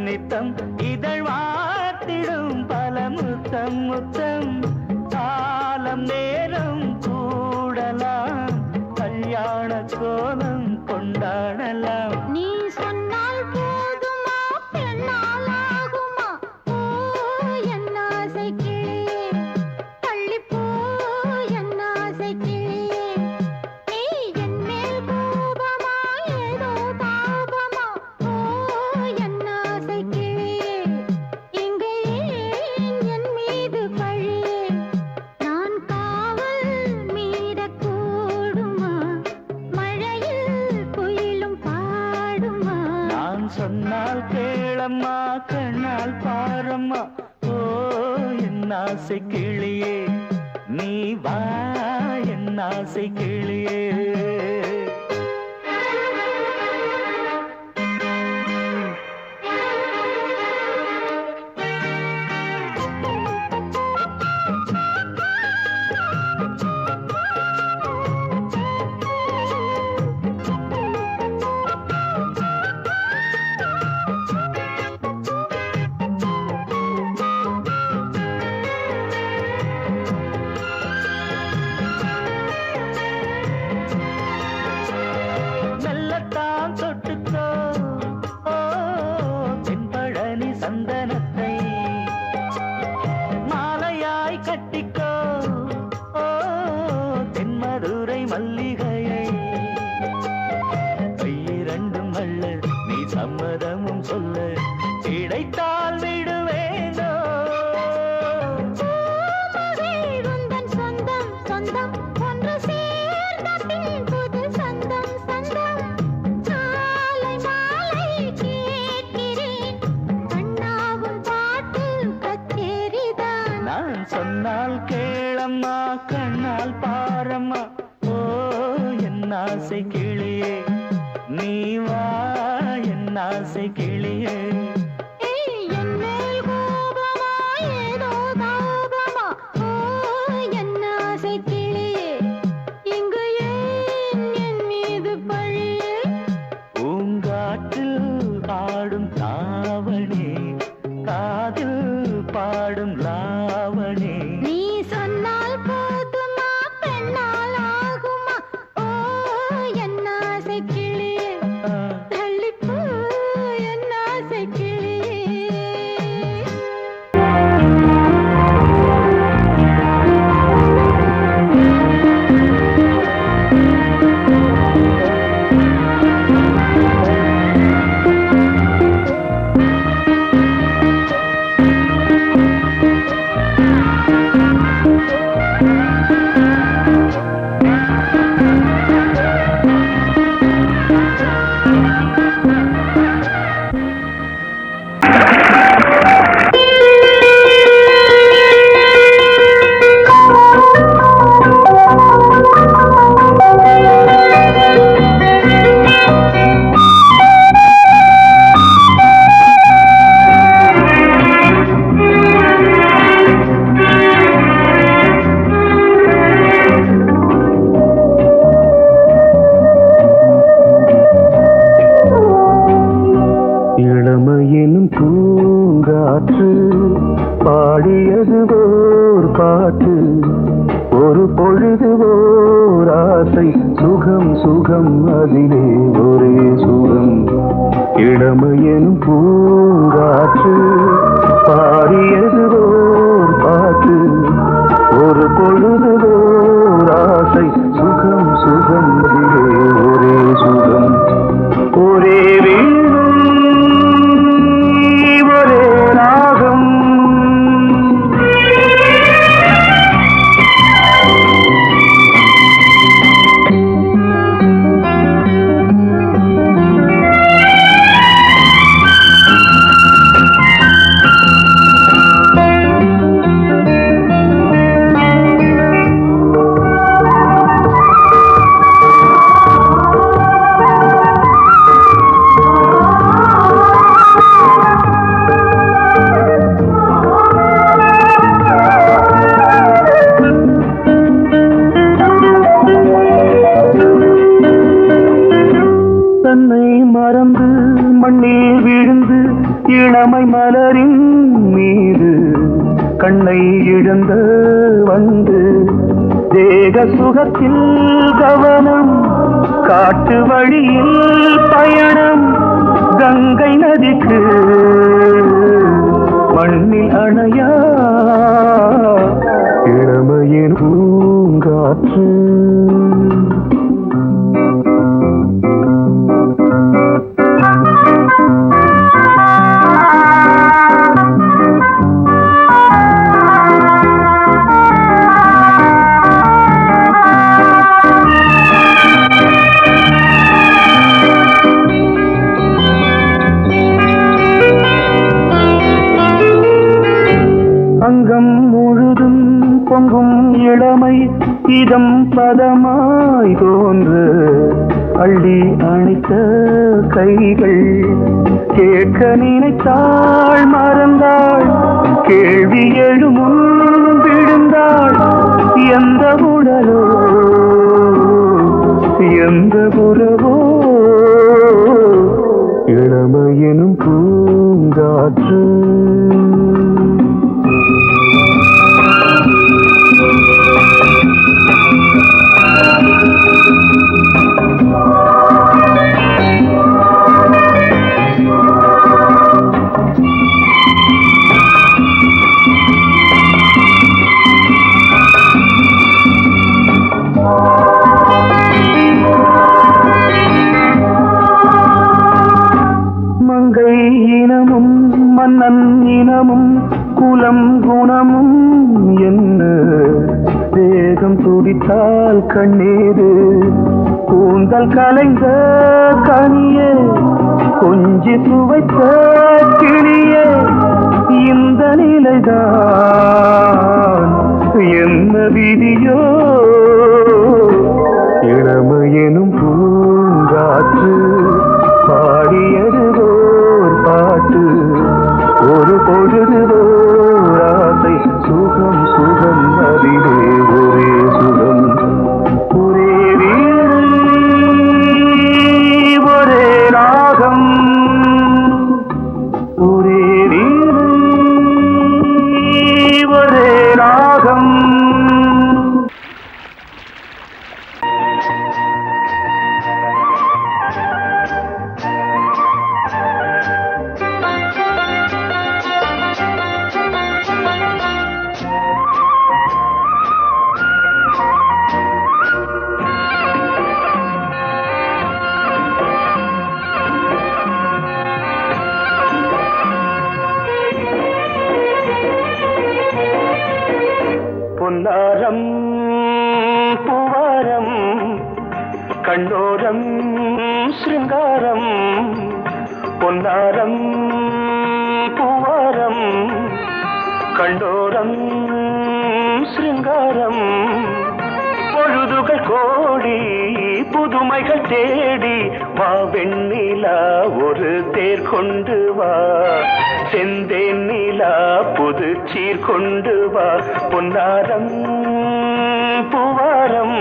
Speaker 1: நித்தம் இதழ் வாத்திடும் பல முத்தம் முத்தம் காலம் நேரம் கூடலாம் கல்யாண கோலம் கொண்டாடலாம்
Speaker 2: நீ சொன்னால் போதுமா பெண்ணால் ஆகுமா ஓ என் ஆசை கிளியே தள்ளிப்போ என் ஆசை கிளியே நீ என் மேல் கோபமா ஏதோ தாபமா ஓ என் ஆசை கிளியே இங்கே என் மீது பழியே நான் காவல் மீறக்கூடுமா மழையில் குயிலும் பாடுமா
Speaker 1: நான் சொன்னால் கேளம்மா கண்ணால் பாரம்மா ஓ என் ஆசை கிளியே நீ வா என் ஆசை கிளியே ஆசை கிளியே
Speaker 2: என்னேல் கோபமா ஏதோ தாபமா ஓ என்ன ஆசை கிளியே இங்கு ஏன் என் மீது பழியே
Speaker 1: பூங்காற்றில் ஆடும் தாவணி காதில் பாடும் லாவணி
Speaker 2: நீ சொன்னால் போதுமா பெண்ணால் ஆகுமா ஓ என்ன ஆசை கிளியே தள்ளிப்போ என்ன ஆசை கிளியே
Speaker 1: இளமையினும் பூங்காற்று பாடியது ஓர் பாட்டு ஒரு பொழுது ஓர் ஆசை சுகம் சுகம் அதிலே ஒரே சுகம் இளமையினும் பூங்காற்று பாடியது ஓர் பாட்டு ஒரு பொழுது ஓர் ஆசை சுகம் சுகம் அதிலே ஒரே சுகம் ஒரே மறந்து மண்ணில் விழுந்து இளமை மலரின் மீது கண்ணை இழந்த வந்து தேக சுகத்தில் கவனம் காட்டு வழியில் பயணம் கங்கை நதிக்கு மண்ணில் அணையா இளமையின் பூங்காற்று அங்கம் முழுதும் பொங்கும் இளமை இதம் பதமாய் தோன்று அள்ளி அணைத்த கைகள் கேட்க நினைத்தாள் மறந்தாள் கேள்வி எழுமுன் விழுந்தாள் எந்த உடலோ எந்த உறவோ இளமையெனும் பூங்காற்று இனமும் மன்னன் இனமும் குலம் குணமும் என்ன தேகம் துடித்தால் கண்ணீரு கூந்தல் கலைந்த கனியே கொஞ்சி சுவைத்த கிளியே இந்த நிலைதான் என்ன விதியோ இளமையெனும் பூங்காற்று பாடியதுவோ
Speaker 4: கண்ணோரம் சிருங்காரம் பொன்னாரம் பூவாரம் கண்டோரம் சிருங்காரம் பொழுதுகள் கோடி புதுமைகள் தேடி வா வெண்ணிலா ஒரு தேர் கொண்டு வா செந்தேன் நிலா புது சீர் கொண்டு வா பொன்னாரம் பூவாரம்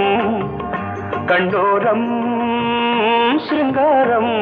Speaker 4: கண்டோரம் சிருங்காரம்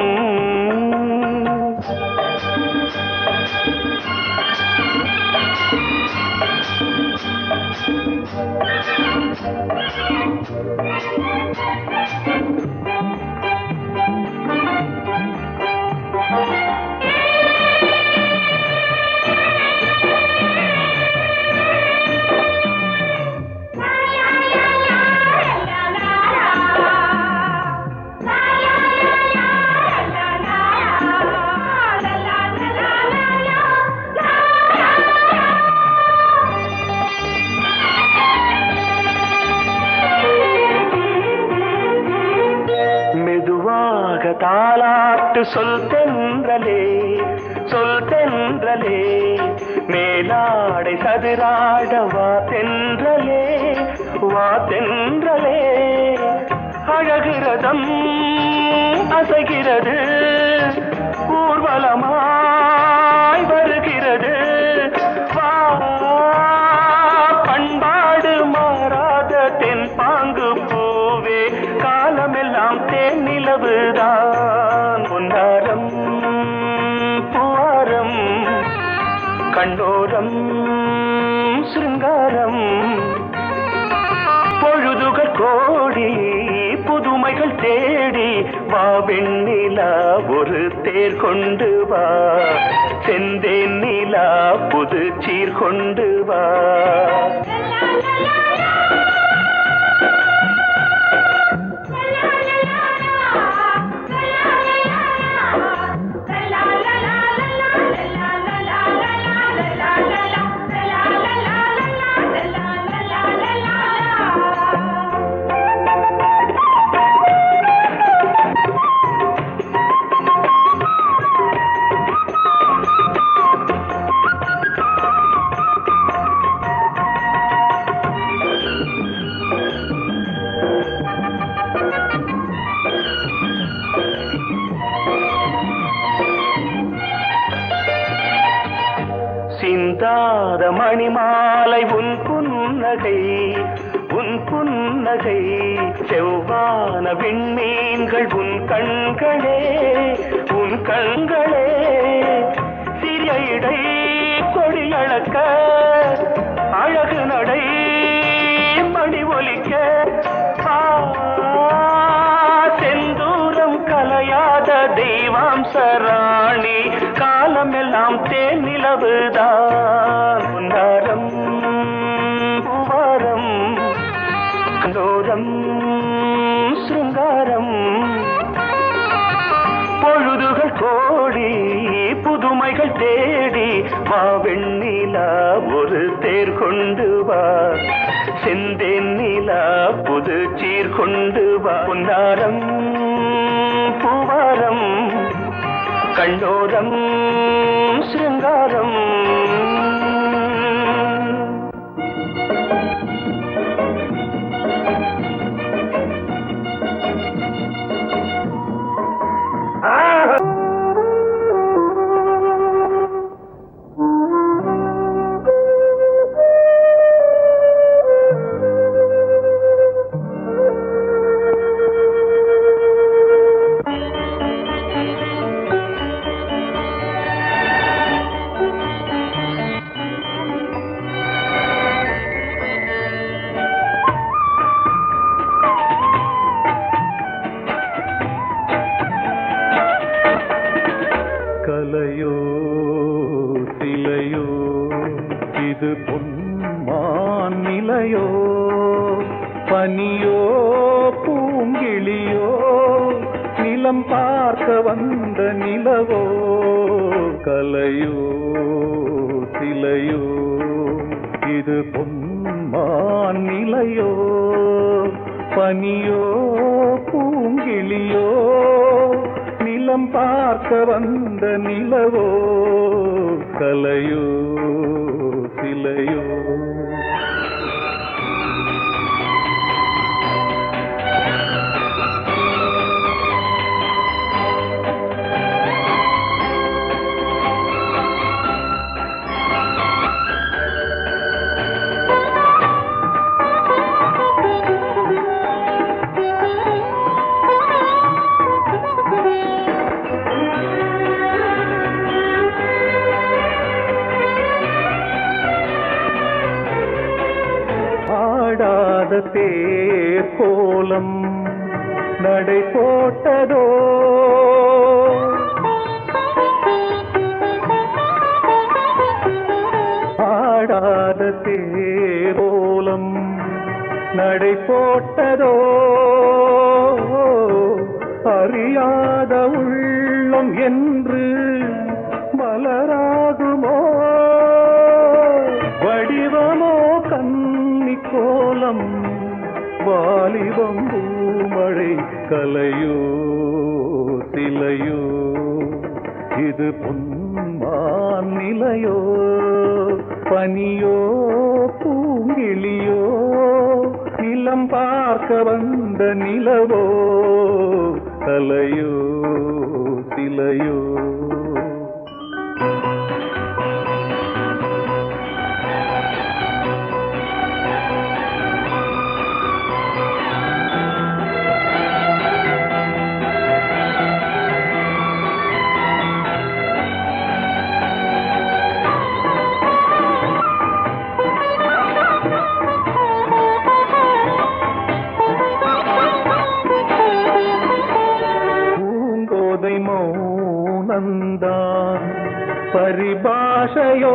Speaker 4: தாலாட்டு சொல் தென்றலே மேலாடை சதுராட வா தென்றலே அழகிறதம் அசைகிறது ஊர்வலமாய் வருகிறது வா பண்பாடு மாறாத தென் பாங்கு பூவே காலமெல்லாம் தேன் நிலவுதான் பொன்னாரம் பூவாரம் கண்டோரம் சிருங்காரம் பொழுதுகள் கோடி புதுமைகள் தேடி வா வெண்ணிலா ஒரு தேர் கொண்டு வா செந்தேன் நிலா புது சீர் கொண்டு வா சிந்தாத மணிமாலை உன் புன்னகை செவ்வான விண்மீன்கள் உன் கண்களே சிறிய இடை கொடியளக்க அழகு நடை மணி ஒலிக்க செந்தூரம் கலையாத தெய்வாம்சராணி காலமெல்லாம் தேன் நிலவுதான் பொன்னாரம் பூவாரம் கண்டோரம் சிருங்காரம் பொழுதுகள் கோடி புதுமைகள் தேடி வா வெண்ணிலா ஒரு தேர் கொண்டு வா செந்தேன் நிலா புது சீர் கொண்டு வா பொன்னாரம் பூவாரம் கண்டோரம் சிருங்காரம் கலையோ சிலையோ இது பொன்மான் நிலையோ பனியோ பூங்கிளியோ நிலம் பார்க்க வந்த நிலவோ கலையோ சிலையோ இது பொன்மான் நிலையோ பனியோ பூங்கிளியோ நிலம் பார்க்க வந்த நிலவோ கலையோ சிலையோ தேர் கோலம் நடை போட்டதோ ஆடாத தேர் கோலம் நடை போட்டதோ அறியாத உள்ளம் என்று மலராகுமோ வடிவமோ கன்னி கோலம் வாலிபம் பூமழை கலையோ சிலையோ இது பொன்மான் நிலையோ பனியோ பூங்கிளியோ நிலம் பார்க்க வந்த நிலவோ கலையோ சிலையோ மௌனந்தான் பரிபாஷையோ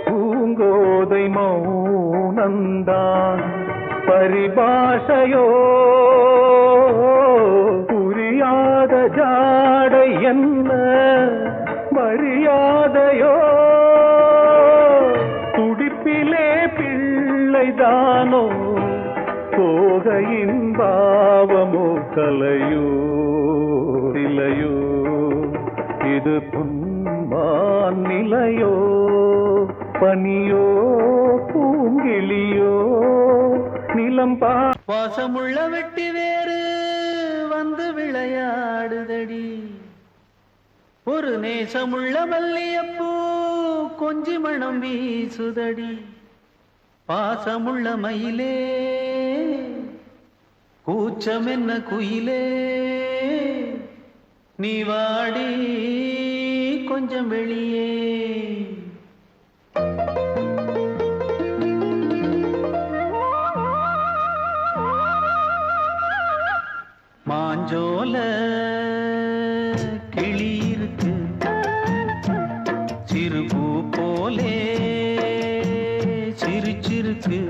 Speaker 4: பூங்கோதை மௌனந்தான் பரிபாஷையோ புரியாத ஜாடை என்ன மரியாதையோ துடிப்பிலே பிள்ளைதானோ போகையின் பாவமோ கலையோ சிலையோ இது பொன்மான் நிலையோ பனியோ பூங்கிளியோ நிலம்
Speaker 1: வாசமுள்ள வெட்டி வேறு வந்து விளையாடுதடி ஒரு நேசமுள்ள மல்லியப்பூ கொஞ்சி மணம் வீசுதடி பாசமுள்ள மயிலே கூச்சம் என்ன குயிலே நீ வாடி கொஞ்சம் வெளியே மாஞ்சோல கிளி இருக்கு சிறுபூ போலே சிரிச்சிருக்கு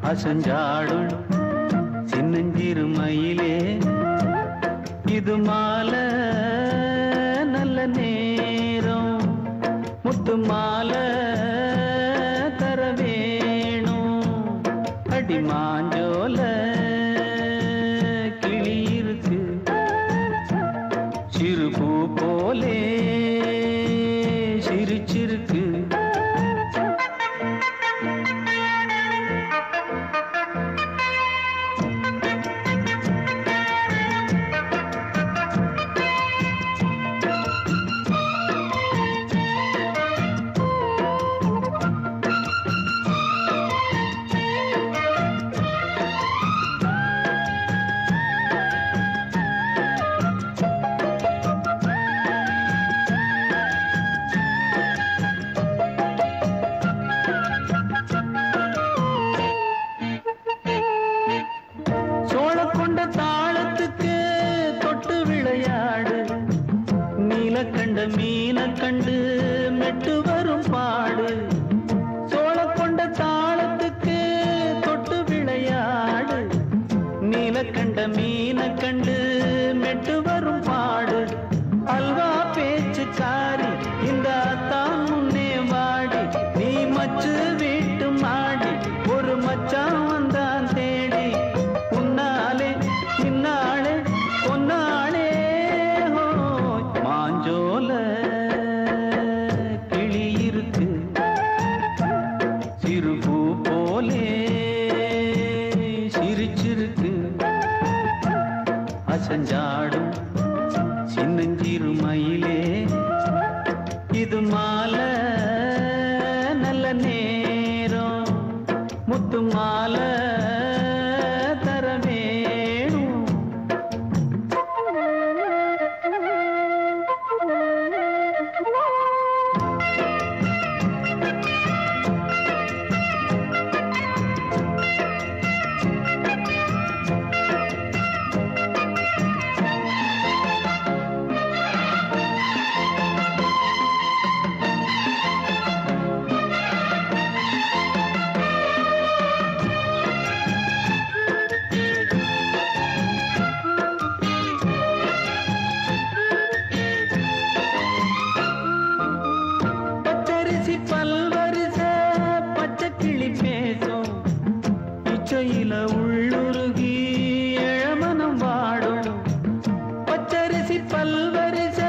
Speaker 1: அசஞ்சாடும் சின்னஞ்சிறு மயிலே இது மாலை நல்ல நேரம் முத்து மாலை தர வேணும் அடி மாஞ்சோல கிளி இருக்கு சிறுபூ போலே சிரிச்சிருக்கு கண்ட மீன கண்டு மெட்டு வரும் பாடு சோழ கொண்ட தாளத்துக்கு தொட்டு விளையாடு நீல கண்ட மீன கண்டு மெட்டு வரும் பாடு அல்வா பேச்சுக்காரி இந்த தான் முன்னே
Speaker 5: மச்சான் வந்தான் தேடி உன்னாலே இன்னாளே பொன்னாளே ஹோய் மாஞ்சோல கிளி இருக்கு சிறுபூ போலே சிரிச்சிருக்கு அசஞ்சாடும் சின்னஞ்சிறு மயிலே இது மாலை நல்ல நேரம் முத்து மாலை தர வேணும் பச்சரிசி பல்வரிச பச்சை கிளி பேசும் இச்சையில உள்ளுருகி இளமனம் வாடும் பச்சரிசி பல்வரிச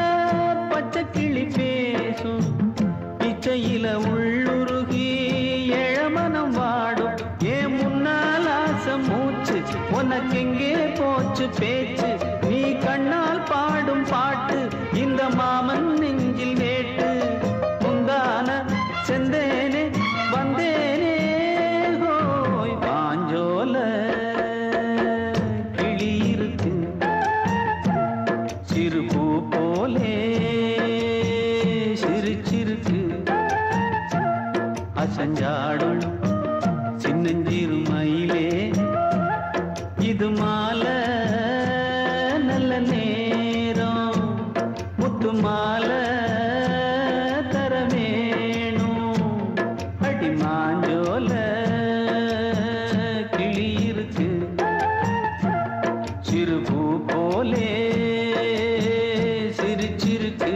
Speaker 5: பச்சை கிளி பேசும் இச்சையில உள்ளுருகி இளமனம் வாடும் ஏன் முன்னால் ஆசை மூச்சு உனக்கெங்கே போச்சு பேச்சு நீ கண்ணால் பாடும் பாட்டு இந்த மாமன் நெஞ்சில் வேட்டு முந்தான செந்தேனே வந்தேனே ஹோய் பாஞ்சோல கிளி இருக்கு சிறுபூ போலே சிரிச்சிருக்கு அசஞ்சாடும் சின்னஞ்சிறு மயிலே இது மாலை நல்ல நேரம் முத்து மாலை தர வேணும் அடி மாஞ்சோல கிளி இருக்கு சிறுபூ போலே சிரிச்சிருக்கு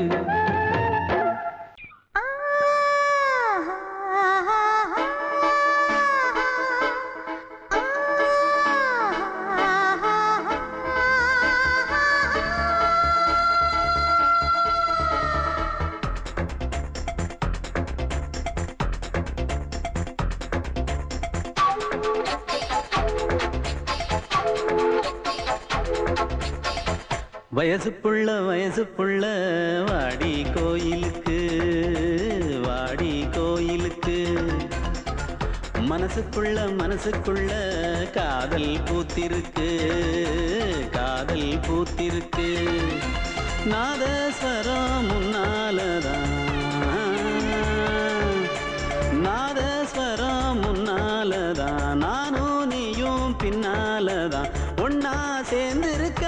Speaker 5: வயசு புள்ள வாடி கோயிலுக்கு மனசுக்குள்ள காதல் பூத்திருக்கு நாதஸ்வரம் முன்னாலதான் நானும் நீயும் பின்னாலதான் ஒன்னா சேர்ந்திருக்க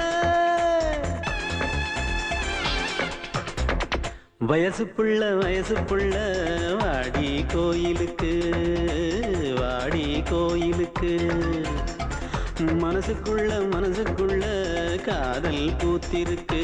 Speaker 5: வயசு புள்ள வாடி கோயிலுக்கு மனசுக்குள்ள காதல் பூத்திருக்கு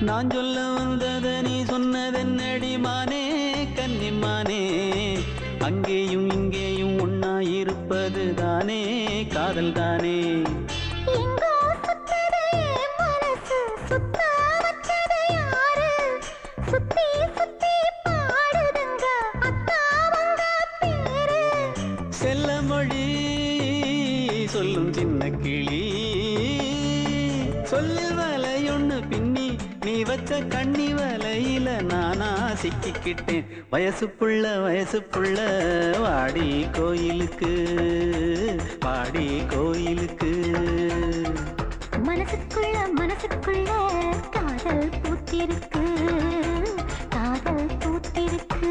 Speaker 5: நான் சொல்ல வந்தத நீ சொன்னதென்னடி மானே கன்னிமானே அங்கேயும் இங்கேயும் ஒன்னா இருப்பது தானே காதல் தானே செல்ல மொழி சொல்லும் சின்ன கிளி சொல்லில் வலையொன்னு பின்னி நீ வச்ச கண்ணி வலையில நானா சிக்கிக்கிட்டேன். வயசு புள்ள வாடி கோயிலுக்கு, வாடி கோயிலுக்கு.
Speaker 2: மனசுக்குள்ள காதல் பூத்திருக்கு, காதல் பூத்திருக்கு.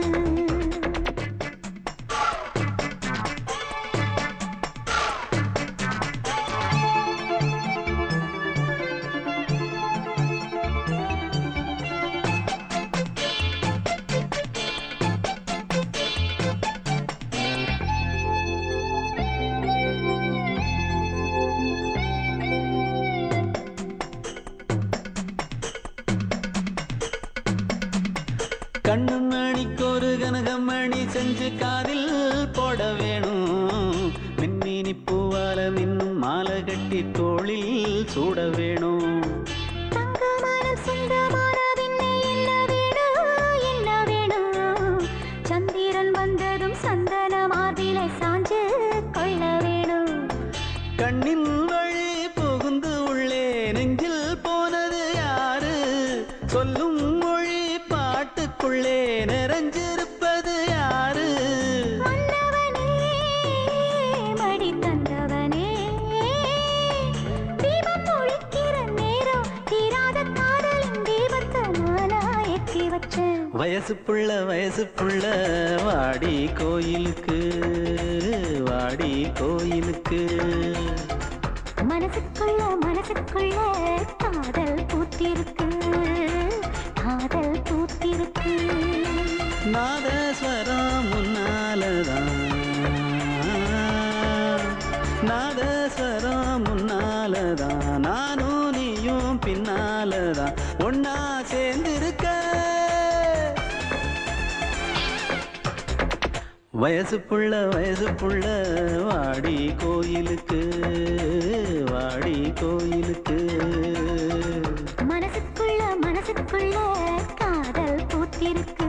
Speaker 5: கண்ணு மணிக்கு ஒரு கனகமணி செஞ்சு காதில் போட வேணும். மின்மினி பூவால மின்னும் மாலை கட்டி தோளில் சூட வேணும்.
Speaker 2: தங்கமான சுந்தரமான விண்ணை என்ன வேணும், என்ன வேணும்? சந்திரன் வந்ததும் சந்தன மார்பிலை சாஞ்சு கொள்ள வேணும்.
Speaker 5: கண்ணின் வழி புகுந்து உள்ளே நெஞ்சில் போனது யாரு? சொல்லும் மொழி பாட்டுக்குள்ளே நிறைஞ்சிருப்பது யாரு?
Speaker 2: மன்னவனே, மடி தந்தவனே, தீபம் ஒழிக்கிற நேரம் தீராத காதலின் தீபத்தை நானா ஏற்றி வச்சேன்.
Speaker 5: வயசு புள்ள வாடி கோயிலுக்கு, வாடி கோயிலுக்கு.
Speaker 2: மனசுக்குள்ள காதல் பூத்திருக்கு, காதல் பூத்திருக்கு.
Speaker 5: நாதஸ்வரம் முன்னாலதான், நாதஸ்வரம் முன்னாலதான், நானும் நீயும் பின்னாலதான் ஒன்னா சேர்ந்திருக்க. வயசு புள்ள வாடி கோயிலுக்கு, வாடி கோயிலுக்கு.
Speaker 2: மனசுக்குள்ள காதல் பூத்திருக்கு,